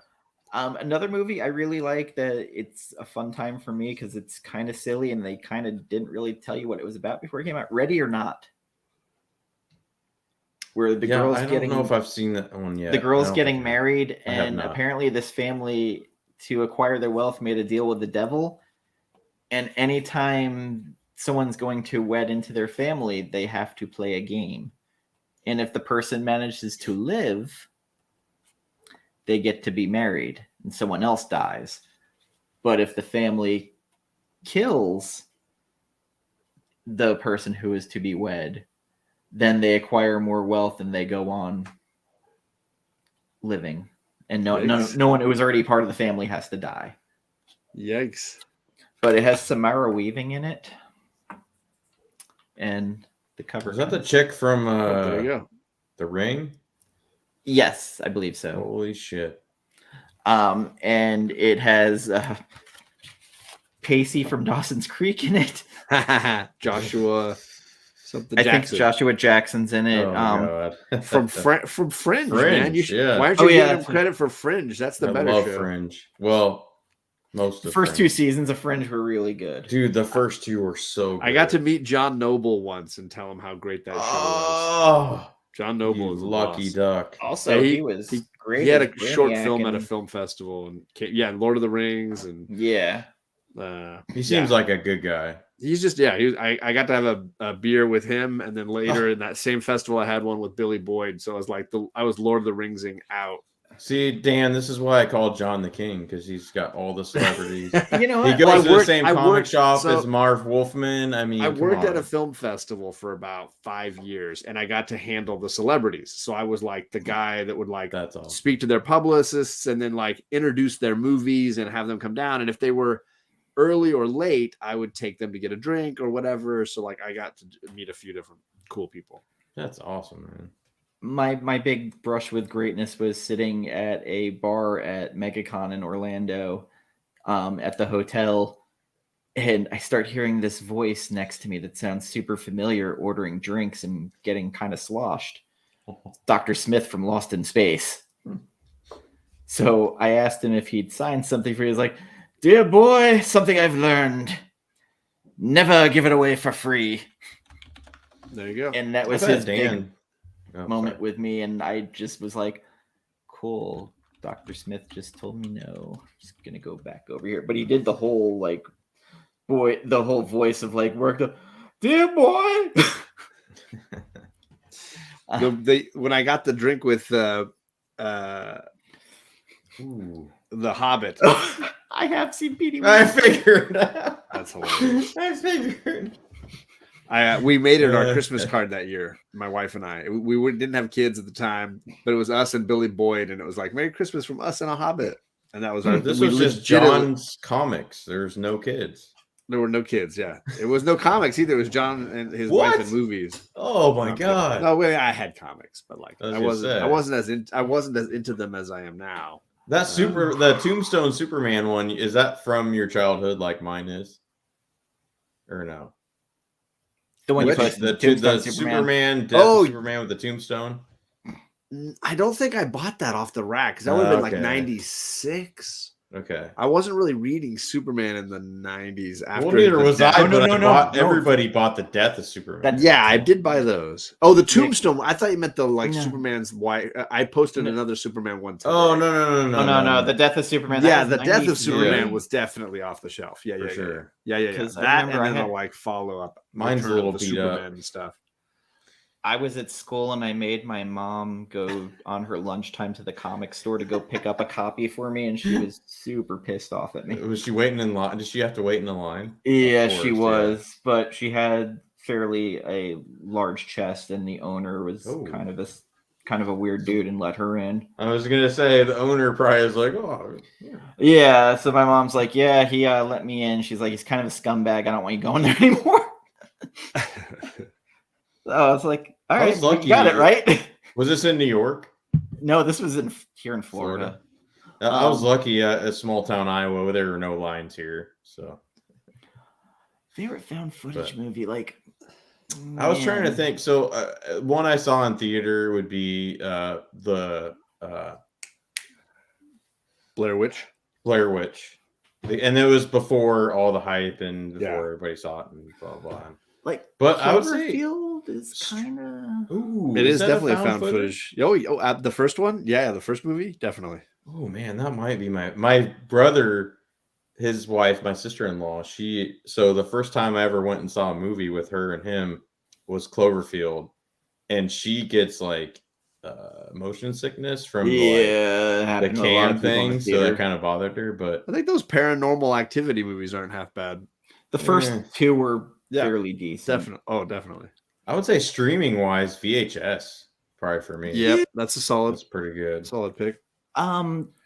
Another movie I really like that it's a fun time for me because it's kind of silly and they kind of didn't really tell you what it was about before it came out. Ready or Not. Where the girl's I don't know if I've seen that one yet. The girl's getting married, and apparently this family, to acquire their wealth, made a deal with the devil. And anytime someone's going to wed into their family, they have to play a game. And if the person manages to live, they get to be married and someone else dies. But if the family kills the person who is to be wed, then they acquire more wealth and they go on living. And no one who was already part of the family has to die. Yikes. But it has Samara Weaving in it. And the cover. Is that the chick from There you go. The Ring? Yes, I believe so. Holy shit. And it has Pacey from Dawson's Creek in it. Joshua something I Jackson. think Joshua Jackson's in it. Oh, God. from Fringe, man. Yeah. Why aren't you giving him credit for Fringe? That's the better love show. Fringe. Well, most The of first Fringe. 2 seasons of Fringe were really good. Dude, the first 2 were so good. I got to meet John Noble once and tell him how great that show was. Oh, John Noble you is a lucky boss. duck. Also, Yeah, he was great. He had as a short Brainiac film at a and- film festival, and Lord of the Rings, and Yeah. He seems like a good guy. he's just I got to have a beer with him, and then later in that same festival I had one with Billy Boyd. So I was like I was Lord of the Ringsing out. See, Dan, this is why I call John the King, because he's got all the celebrities. You know He what? goes to the worked- same I comic worked- shop so- as Marv Wolfman. I mean, I come worked at on. a film festival for about 5 years, and I got to handle the celebrities. So I was like the guy that would like That's all. speak to their publicists and then like introduce their movies and have them come down. And if they were early or late, I would take them to get a drink or whatever. So like I got to meet a few different cool people. That's awesome, man. My big brush with greatness was sitting at a bar at MegaCon in Orlando, at the hotel, and I start hearing this voice next to me that sounds super familiar, ordering drinks and getting kind of sloshed. Dr. Smith from Lost in Space. So I asked him if he'd signed something for me. He's like, "Dear boy, something I've learned. Never give it away for free." There you go. And that was I bet his big Dan. Oh, moment sorry. with me, and I just was like, cool, Dr. Smith just told me no. I'm just gonna go back over here. But he did the whole like the whole voice of like work the dear boy. When I got the drink with Ooh. the Hobbit, I have seen Petey. I figured. that's hilarious. I figured. We made it our Christmas card that year, my wife and I. Didn't have kids at the time, but it was us and Billy Boyd, and it was like "Merry Christmas from us and a Hobbit," and that was our. This we was just legitimately- John's comics. There's no kids. There were no kids. Yeah, it was no comics either. It was John and his What? wife in movies. Oh my god. No, wait, I had comics, but like I was I gonna wasn't. say. I wasn't as into them as I am now. That the Tombstone Superman one, is that from your childhood like mine is? Or no? The one you Which- posted, The Tombstone Superman, Death Oh. of Superman with the tombstone. I don't think I bought that off the rack because that would have been like Okay. '96. Okay. I wasn't really reading Superman in the '90s. After Well, neither the was death- I. Oh, no, but no, I no, bought- no. Everybody bought the Death of Superman. That's- Yeah, I did buy those. Oh, the Tombstone. I thought you meant the like No. Superman's wife. I posted No. another Superman one. Today. Oh no! No, the Death of Superman. that Yeah, was the Death of 93. Superman was definitely off the shelf. Yeah, For yeah, sure. yeah. 'Cause I That and remember I then had- the like follow up. Mine's a little beat up. and stuff. I was at school and I made my mom go on her lunchtime to the comic store to go pick up a copy for me, and she was super pissed off at me. Was she waiting in line? Did she have to wait in the line? Yeah, Of she course, was, but she had fairly a large chest, and the owner was Oh. kind of a weird dude and let her in. I was gonna say the owner probably is like, oh, yeah. Yeah, so my mom's like, yeah, he let me in. She's like, he's kind of a scumbag. I don't want you going there anymore. So I was like, all I right, was lucky you got it right. Was this in New York? No, this was here in Florida. I was lucky a small town Iowa where there were no lines here. So Favorite found footage But- movie, like I was trying to man. think. So one I saw in theater would be the Blair Witch. Blair Witch, and it was before all the hype and before Yeah. everybody saw it and blah blah. Like, But I would say, Cloverfield is kind of. ooh, It is that definitely found footage. Oh, the first one? Yeah, the first movie? Definitely. Oh man, that might be my brother, his wife, my sister-in-law. So the first time I ever went and saw a movie with her and him was Cloverfield, and she gets like motion sickness from Yeah, the happened to a lot cam of people in the thing, so that theater. kind of bothered her. But I think those Paranormal Activity movies aren't half bad. The first two were Yeah, fairly decent. Definitely. Oh, definitely. I would say streaming wise, VHS probably for me. Yep, that's a solid. That's pretty good. Solid pick.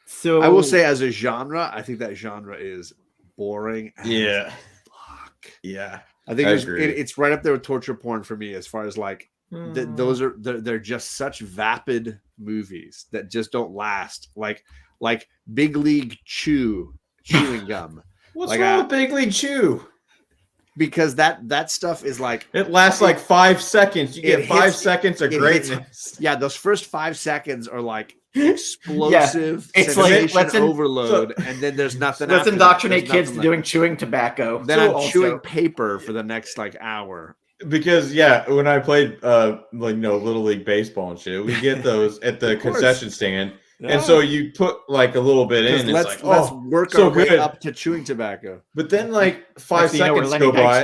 So I will say, as a genre, I think that genre is boring. Yeah. Fuck. Yeah. I think I it's, agree. it's right up there with torture porn for me, as far as like those are they're just such vapid movies that just don't last. Like Big League chewing gum. What's Like, wrong with Big League Chew? Because that stuff is like It lasts like 5 seconds. You get 5 seconds of it greatness. yeah, those first 5 seconds are like explosive it's like, sensation overload, and then there's nothing. Let's after indoctrinate that. There's kids nothing to doing chewing tobacco. Then So I'm also- chewing paper for the next like hour. Because when I played little league baseball and shit, we get those at the Of course. concession stand. Yeah. And so you put like a little bit in. Let's It's like, work so our way good. up to chewing tobacco. But then like 5 Next thing you know, we're seconds Lenny go by.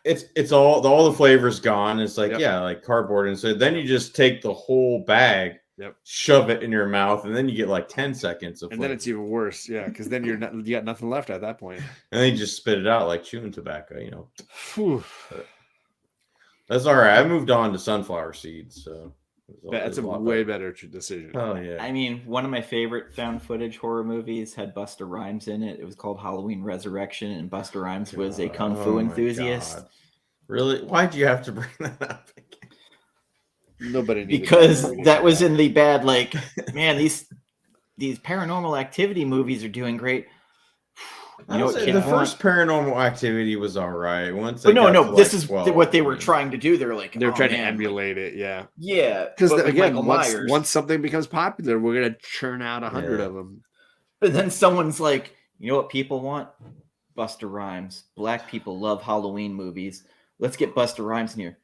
Dykstra. It's all the flavors gone. It's like, Yep. like cardboard. And so then you just take the whole bag, Yep. shove it in your mouth, and then you get like 10 seconds of And flavor. then it's even worse, yeah, because then you got nothing left at that point. And then you just spit it out like chewing tobacco, Whew. That's all right. I moved on to sunflower seeds, so That's a lot way better. better decision. Oh yeah. I mean, one of my favorite found footage horror movies had Busta Rhymes in it. It was called Halloween Resurrection, and Busta Rhymes was a kung fu Oh, my enthusiast. God. Really? Why'd you have to bring that up again? Nobody needed Because movie. that was in the bad, like, man, these Paranormal Activity movies are doing great. You know what the kids want? first Paranormal Activity was all right. Once, But they got no, to, this like, is 12, what they were I mean, trying to do. They're like, They're oh, trying to man, like, emulate it, yeah. yeah, Because but with again, Michael once Myers. once something becomes popular, we're gonna churn out 100 Yeah. of them. But then someone's like, you know what people want? Busta Rhymes. Black people love Halloween movies. Let's get Busta Rhymes in here.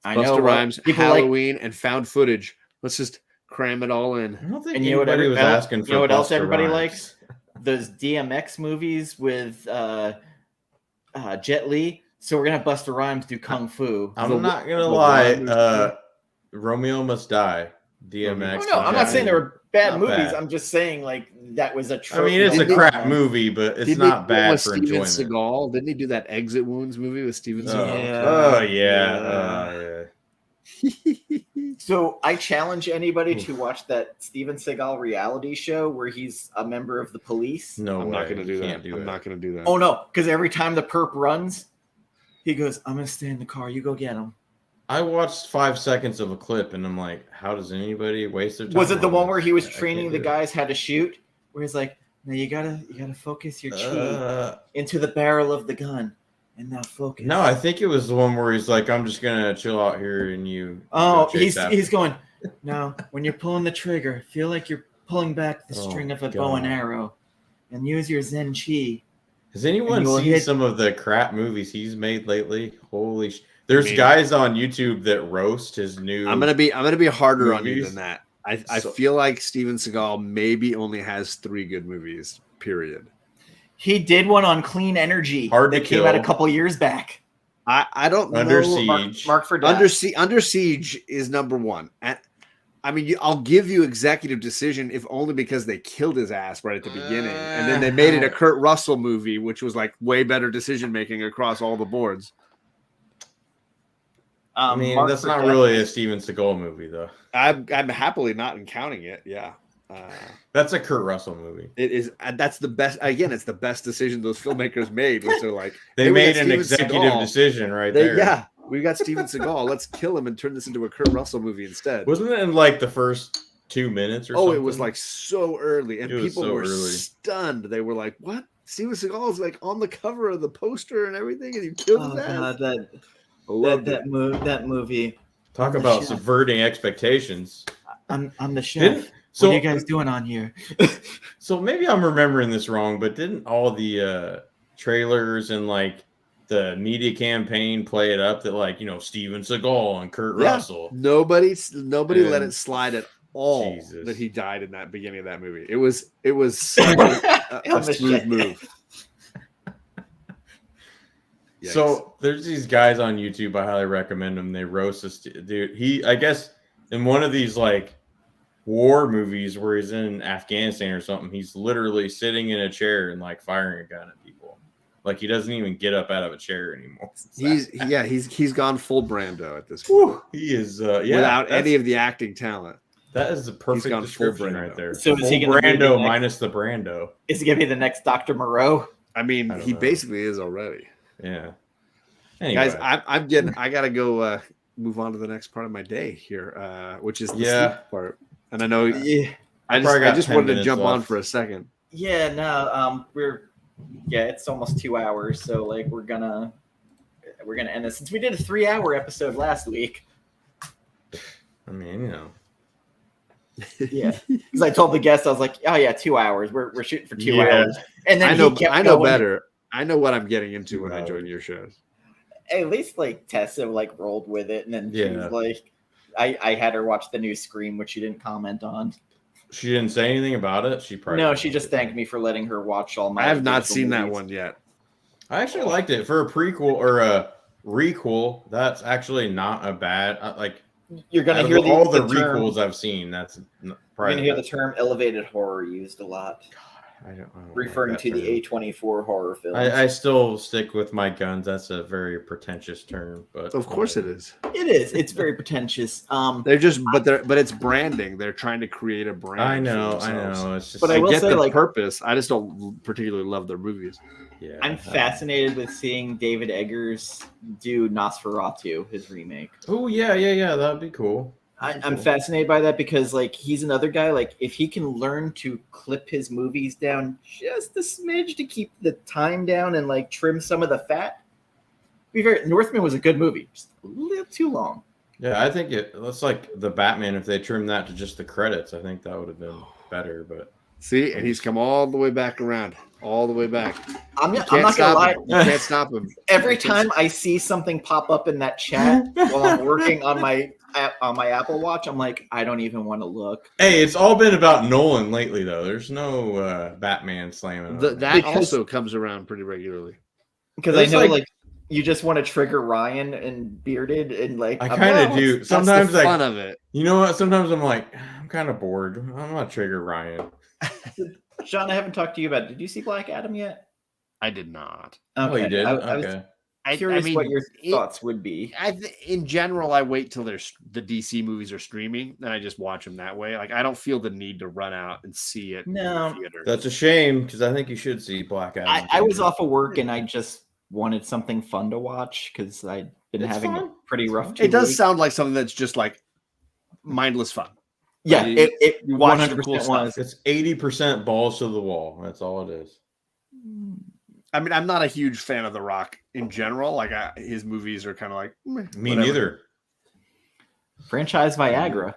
I know Busta what Rhymes, people like. Halloween, and found footage. Let's just cram it all in. I don't think And you know what anybody was else- asking for. you know what else Busta everybody Rhymes. likes? Those DMX movies with Jet Li. So we're gonna have Busta Rhymes do kung fu. I'm not gonna the lie. one- Romeo Must Die. DMX. Oh, no, I'm not saying they were bad Not movies. bad. I'm just saying like that was a I trope. mean, it's a Didn't he- crap movie, but it's Didn't he not do one bad with for Steven enjoyment. Seagal? Didn't he do that Exit Wounds movie with Steven Oh, Seagal? Yeah. oh yeah. Yeah. Yeah. So I challenge anybody to watch that Steven Seagal reality show where he's a member of the police. No I'm way. not going to do You that. can't do I'm it. not going to do that. Oh no, because every time the perp runs, he goes, "I'm gonna stay in the car. You go get him." I watched 5 seconds of a clip and I'm like, how does anybody waste their time? Was it the on one this? where he was I can't training do the it. guys how to shoot? Where he's like, "No, you gotta focus your chi Uh, into the barrel of the gun, and now focus." no, I think it was the one where he's like, I'm just gonna chill out here and you. Oh, go chase after he's me." going. Now, when you're pulling the trigger, feel like you're pulling back the Oh, string of a bow and God. arrow, and use your Zen chi. Has anyone you'll seen hit- some of the crap movies he's made lately? Holy There's mean- guys on YouTube that roast his new. I'm gonna be harder on you movies. than that. I So- feel like Steven Seagal maybe only has 3 good movies. Period. He did one on clean energy Hard to that came out a Kill. couple years back. I don't Under know. Siege. Mark for Death. Under Siege is number 1. And I mean, I'll give you Executive Decision if only because they killed his ass right at the beginning, and then they made it a Kurt Russell movie, which was like way better decision making across all the boards. I mean, Mark that's for not Death. really a Steven Seagal movie, though. I'm happily not counting it. Yeah. That's a Kurt Russell movie. It is. That's the best. Again, it's the best decision those filmmakers made. Was they're like They "Hey, we made got an Steven executive Seagal. decision right there. Yeah, we got Steven Seagal. Let's kill him and turn this into a Kurt Russell movie instead. Wasn't it in like the first 2 minutes or Oh, something? it was like so early, and It was people so were early. stunned. They were like, "What? Steven Seagal is like on the cover of the poster and everything, and you killed Oh his ass." god, I loved it. that movie. Talk the about chef. subverting expectations. I'm the chef. Didn't- what are So, you guys doing on here? so maybe I'm remembering this wrong, but didn't all the trailers and like the media campaign play it up that like Steven Seagal and Kurt Yeah. Russell? Nobody let And- it slide at all Jesus. that he died in that beginning of that movie. It was such a I'm the smooth chef. move. Yikes. So there's these guys on YouTube. I highly recommend them. They roast this dude. I guess in one of these like war movies where he's in Afghanistan or something, he's literally sitting in a chair and like firing a gun at people. Like he doesn't even get up out of a chair anymore. He's gone full Brando at this point. Whew, he is without any of the acting talent. That is the perfect description right there. So is he full going to be the Brando next, minus the Brando? Is he going to be the next Dr. Moreau? I mean, he know. basically is already. Yeah. Anyway. Guys, I gotta go move on to the next part of my day here, which is the sleep part. And I know I just wanted to jump on for a second. Yeah, no, it's almost 2 hours, so like we're gonna end this since we did a 3-hour episode last week. I mean, you know. Yeah, because I told the guests, I was like, "Oh yeah, 2 hours. We're shooting for 2 hours." And then I know better. I know what I'm getting into when I join your shows. At least like Tessa like rolled with it, and then she was like, I had her watch the new Scream, which she didn't comment on. She didn't say anything about it. She just thanked me for letting her watch all my. I have not seen that one yet. I actually liked it for a prequel or a requel. That's actually not a bad like. You're gonna hear all the requels I've seen. That's you're gonna hear the term elevated horror used a lot. I don't referring to the A24 horror films. I still stick with my guns. That's a very pretentious term, but of course it is. It is. It's very pretentious. They're just, but it's branding. They're trying to create a brand. I know. It's just. But I get the purpose. I just don't particularly love their movies. Yeah, I'm fascinated with seeing David Eggers do Nosferatu, his remake. Oh yeah, that'd be cool. I'm fascinated by that because like he's another guy, like if he can learn to clip his movies down just a smidge to keep the time down and like trim some of the fat. Northman was a good movie, just a little too long. Yeah, I think that's like the Batman. If they trimmed that to just the credits, I think that would have been better. But see, and he's come all the way back around, all the way back. I'm not gonna lie. You can't stop him. Every time I see something pop up in that chat while I'm working on my Apple Watch, I'm like, I don't even want to look. Hey, it's all been about Nolan lately, though. There's no Batman slamming. That also comes around pretty regularly. Because I know, like, you just want to trigger Ryan and Bearded, and like I kind of do. Sometimes, that's the fun of it. You know what? Sometimes I'm like, I'm kind of bored. I'm not trigger Ryan. Sean, I haven't talked to you about. Did you see Black Adam yet? I did not. Okay. Oh, you did. I was curious what your thoughts would be. In general, I wait till the DC movies are streaming, and I just watch them that way. Like I don't feel the need to run out and see it. No, in the theater. That's a shame because I think you should see Black Adam. I was off of work and I just wanted something fun to watch because I'd been having a pretty rough. It does sound like something that's just like mindless fun. Yeah, it 100% was. It's 80% balls to the wall. That's all it is. I mean, I'm not a huge fan of The Rock in general. Like his movies are kind of like me neither. Franchise Viagra.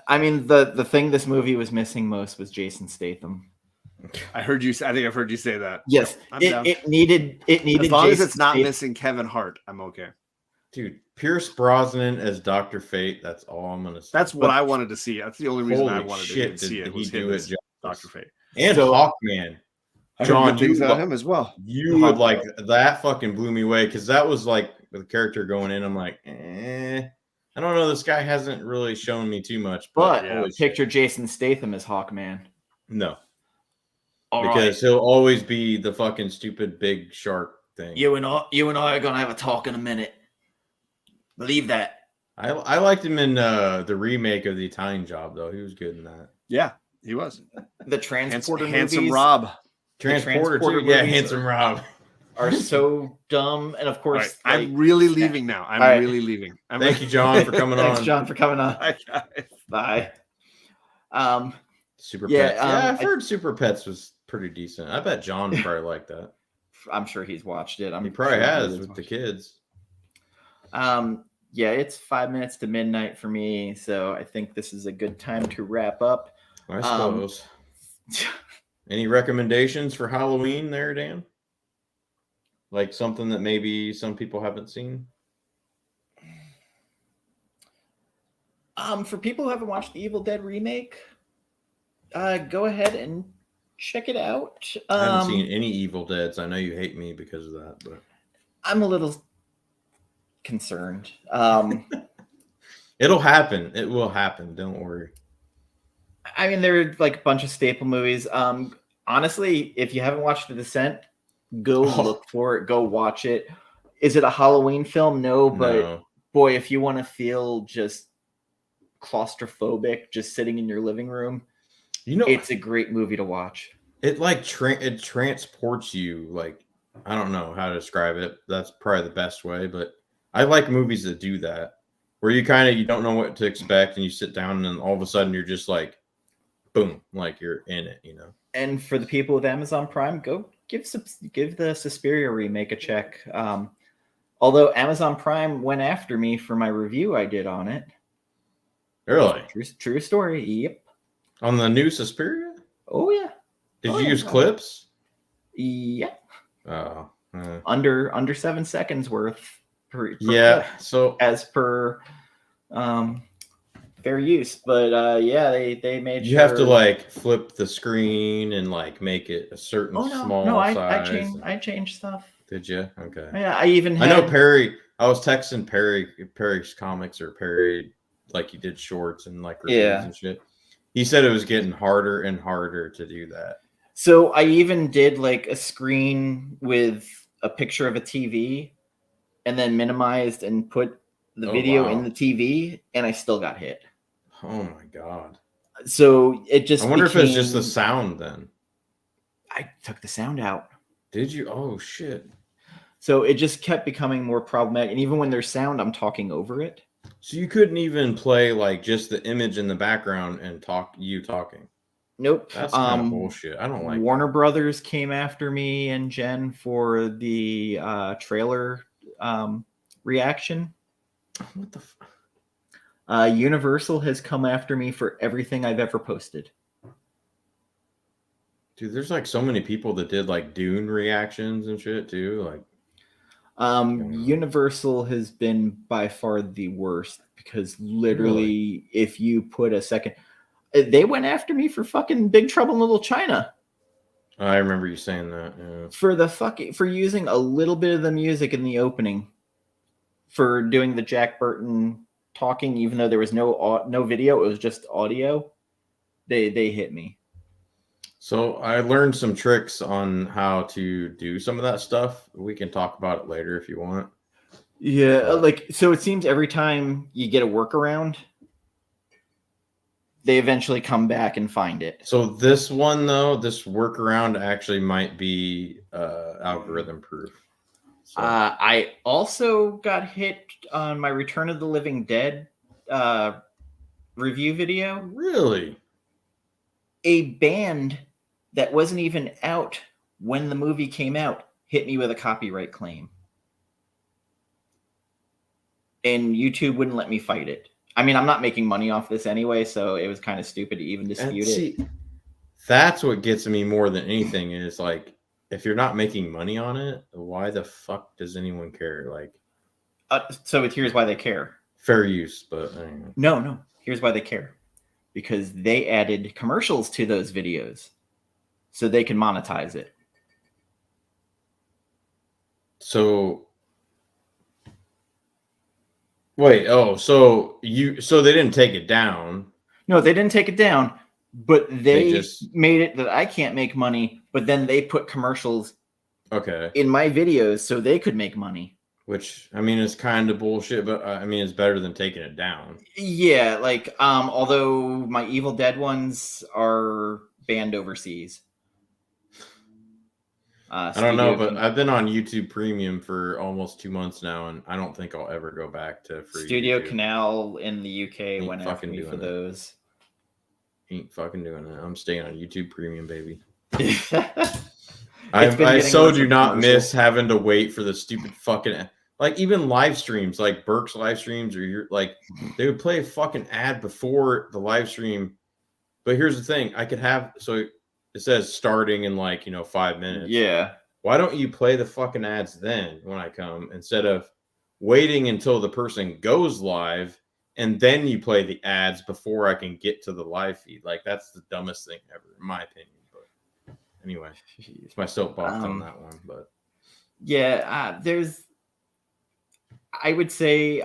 I mean, the thing this movie was missing most was Jason Statham. I think I've heard you say that. Yes, it needed. As long as it's not missing Kevin Hart, I'm okay. Dude, Pierce Brosnan as Dr. Fate. That's all I'm gonna say. That's what I wanted to see. That's the only reason I wanted to see it. Was him as Dr. Fate and Hawkman. John, you him as well. You would like that. Fucking blew me away because that was like the character going in. I'm like, I don't know. This guy hasn't really shown me too much. But picture Jason Statham as Hawkman. No, because he'll always be the fucking stupid big shark thing. You and I are gonna have a talk in a minute. Believe that. I liked him in the remake of The Italian Job though. He was good in that. Yeah, he was. The Transporter Handsome movies, Rob. Transporter too. Yeah, Handsome Rob. Are so dumb, and of course, I'm really leaving now. I'm really leaving. Thank you, John, for coming on. Thanks, John, for coming on. Bye, guys. Bye. Super Pets. I've heard Super Pets was pretty decent. I bet John probably liked that. I'm sure he's watched it. He probably has with the kids. Yeah, it's 5 minutes to midnight for me, so I think this is a good time to wrap up. I suppose. Any recommendations for Halloween there, Dan? Like something that maybe some people haven't seen? For people who haven't watched the Evil Dead remake, go ahead and check it out. I haven't seen any Evil Deads. I know you hate me because of that, but I'm a little concerned. It'll happen. It will happen. Don't worry. I mean, there are like a bunch of staple movies. Honestly, if you haven't watched The Descent, go look for it. Go watch it. Is it a Halloween film? No, but No. boy, if you want to feel just claustrophobic, just sitting in your living room, it's a great movie to watch. It like it transports you. Like, I don't know how to describe it. That's probably the best way, but I like movies that do that, where you don't know what to expect, and you sit down, and then all of a sudden you're just like, boom, like you're in it, And for the people with Amazon Prime, go give the Suspiria remake a check. Although Amazon Prime went after me for my review I did on it. Really? True story. Yep. On the new Suspiria? Oh yeah. Did you use clips? Yeah. Oh. Under 7 seconds worth per yeah. clip, So as per fair use, but yeah, they made you have to like flip the screen and like make it a certain small size. I changed stuff. Did you? Okay. Yeah, I know Perry. I was texting Perry's comics, or Perry, like he did shorts and like reviews and shit. He said it was getting harder and harder to do that. So I even did like a screen with a picture of a TV and then minimized and put the video in the TV, and I still got hit. Oh my God. So it just I wonder if it's just the sound then. I took the sound out. Did you? Oh shit. So it just kept becoming more problematic. And even when there's sound, I'm talking over it. So you couldn't even play like just the image in the background and you talking. Nope. That's kind of bullshit. I don't like Warner Brothers came after me and Jen for the trailer reaction. What the fuck? Universal has come after me for everything I've ever posted. Dude, there's like so many people that did like Dune reactions and shit too. Like, Universal has been by far the worst, because literally, if you put a second, they went after me for fucking Big Trouble in Little China. I remember you saying that. Yeah. For using a little bit of the music in the opening, for doing the Jack Burton talking, even though there was no video, it was just audio. They hit me. So I learned some tricks on how to do some of that stuff. We can talk about it later if you want. Yeah, so it seems every time you get a workaround, they eventually come back and find it. So this one though, this workaround actually might be algorithm proof. So. I also got hit on my Return of the Living Dead review video. Really? A band that wasn't even out when the movie came out hit me with a copyright claim. And YouTube wouldn't let me fight it. I mean, I'm not making money off this anyway, so it was kind of stupid to even dispute it. That's what gets me more than anything is like, if you're not making money on it, why the fuck does anyone care? Like, so here's why they care. Fair use, but anyway. No. Here's why they care. Because they added commercials to those videos, so they can monetize it. So, wait. Oh, so they didn't take it down? No, they didn't take it down. But they just made it that I can't make money, but then they put commercials in my videos so they could make money. Which, I mean, is kind of bullshit, but I mean, it's better than taking it down. Yeah, like, although my Evil Dead ones are banned overseas. I don't know, but I've been on YouTube Premium for almost 2 months now, and I don't think I'll ever go back to free Studio YouTube. Canal in the UK went after me for those. Ain't fucking doing it. I'm staying on YouTube Premium, baby. I so do not miss having to wait for the stupid fucking, like, even live streams, like Burke's live streams, or you're like, they would play a fucking ad before the live stream. But here's the thing, I could have, so it says starting in 5 minutes. Yeah. Why don't you play the fucking ads then when I come, instead of waiting until the person goes live and then you play the ads before I can get to the live feed? Like, that's the dumbest thing ever, in my opinion. But anyway, it's my soapbox on that one. But yeah, I would say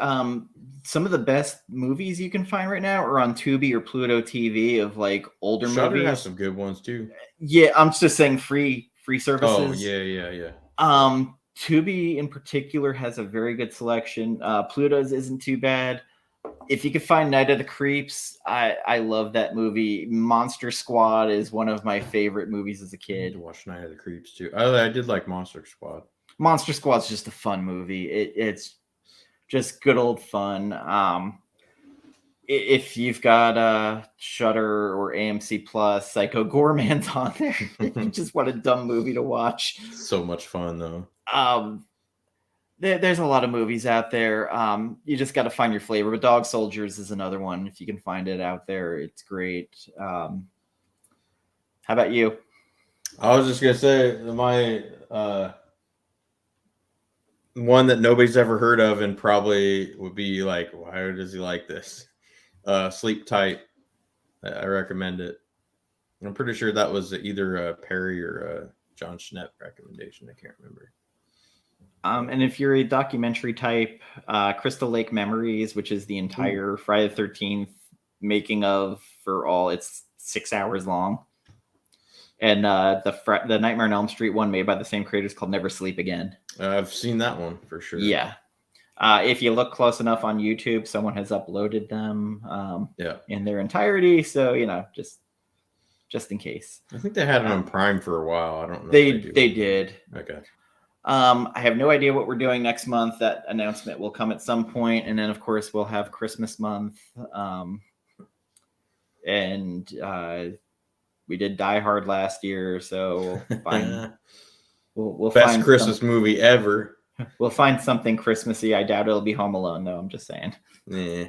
some of the best movies you can find right now are on Tubi or Pluto TV of like older Shudder movies. has some good ones too. Yeah, I'm just saying free services. Oh yeah. Tubi in particular has a very good selection. Pluto's isn't too bad. If you could find Night of the Creeps, I love that movie. Monster Squad is one of my favorite movies as a I need kid. to watch Night of the Creeps too. I did like Monster Squad. Monster Squad's just a fun movie. It's just good old fun. If you've got Shudder or AMC Plus, Psycho Gorman's on there. If you just want a dumb movie to watch. So much fun though. There's a lot of movies out there. You just got to find your flavor. But Dog Soldiers is another one. If you can find it out there, it's great. How about you? I was just gonna say my one that nobody's ever heard of and probably would be like, why does he like this? Sleep Tight. I recommend it. I'm pretty sure that was either a Perry or a John Schnepp recommendation. I can't remember. And if you're a documentary type, Crystal Lake Memories, which is the entire Friday the 13th making of for all, it's 6 hours long. And the Nightmare on Elm Street one made by the same creators called Never Sleep Again. I've seen that one for sure. Yeah. If you look close enough on YouTube, someone has uploaded them in their entirety. So, just in case. I think they had it on Prime for a while. I don't know. They did. Okay. I have no idea what we're doing next month. That announcement will come at some point. And then, of course, we'll have Christmas month. We did Die Hard last year. So we'll Best find Christmas movie ever. We'll find something Christmassy. I doubt it'll be Home Alone, though. I'm just saying. Yeah.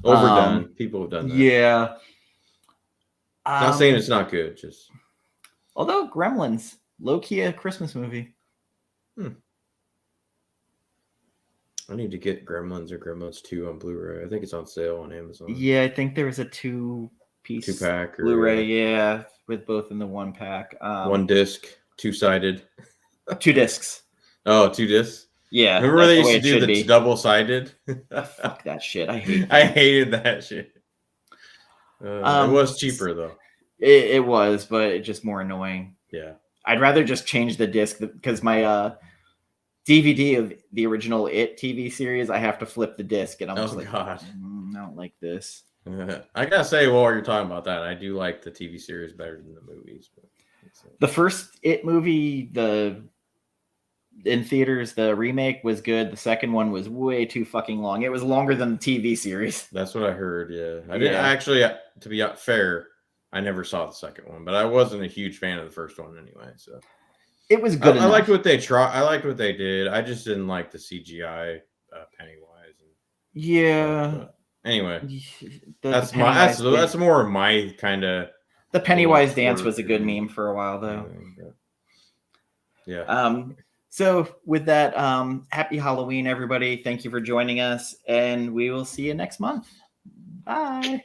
Overdone. People have done that. Yeah. Not saying it's not good. Just although Gremlins, low-key a Christmas movie. I need to get Gremlins or Gremlins 2 on Blu-ray. I think it's on sale on Amazon. Yeah, I think there was a two-piece 2-pack Blu-ray, yeah, with both in the one pack. One disc, two-sided. 2 discs. Oh, 2 discs? Yeah. Remember they used to do the double-sided? Fuck that shit. I hate that. I hated that shit. It was cheaper, though. It was, but it's just more annoying. Yeah. I'd rather just change the disc because my DVD of the original It TV series, I have to flip the disc, and I'm just like, God. I don't like this. I gotta say, while you're talking about that, I do like the TV series better than the movies. But the first It movie, in theaters, the remake was good. The second one was way too fucking long. It was longer than the TV series. That's what I heard. Yeah, I didn't actually. To be fair, I never saw the second one, but I wasn't a huge fan of the first one anyway. So it was good. I liked what they tried. I liked what they did. I just didn't like the CGI Pennywise. But anyway, that's more of my kind of. The Pennywise dance was a good meme for a while, though. Yeah. So with that, happy Halloween, everybody. Thank you for joining us, and we will see you next month. Bye.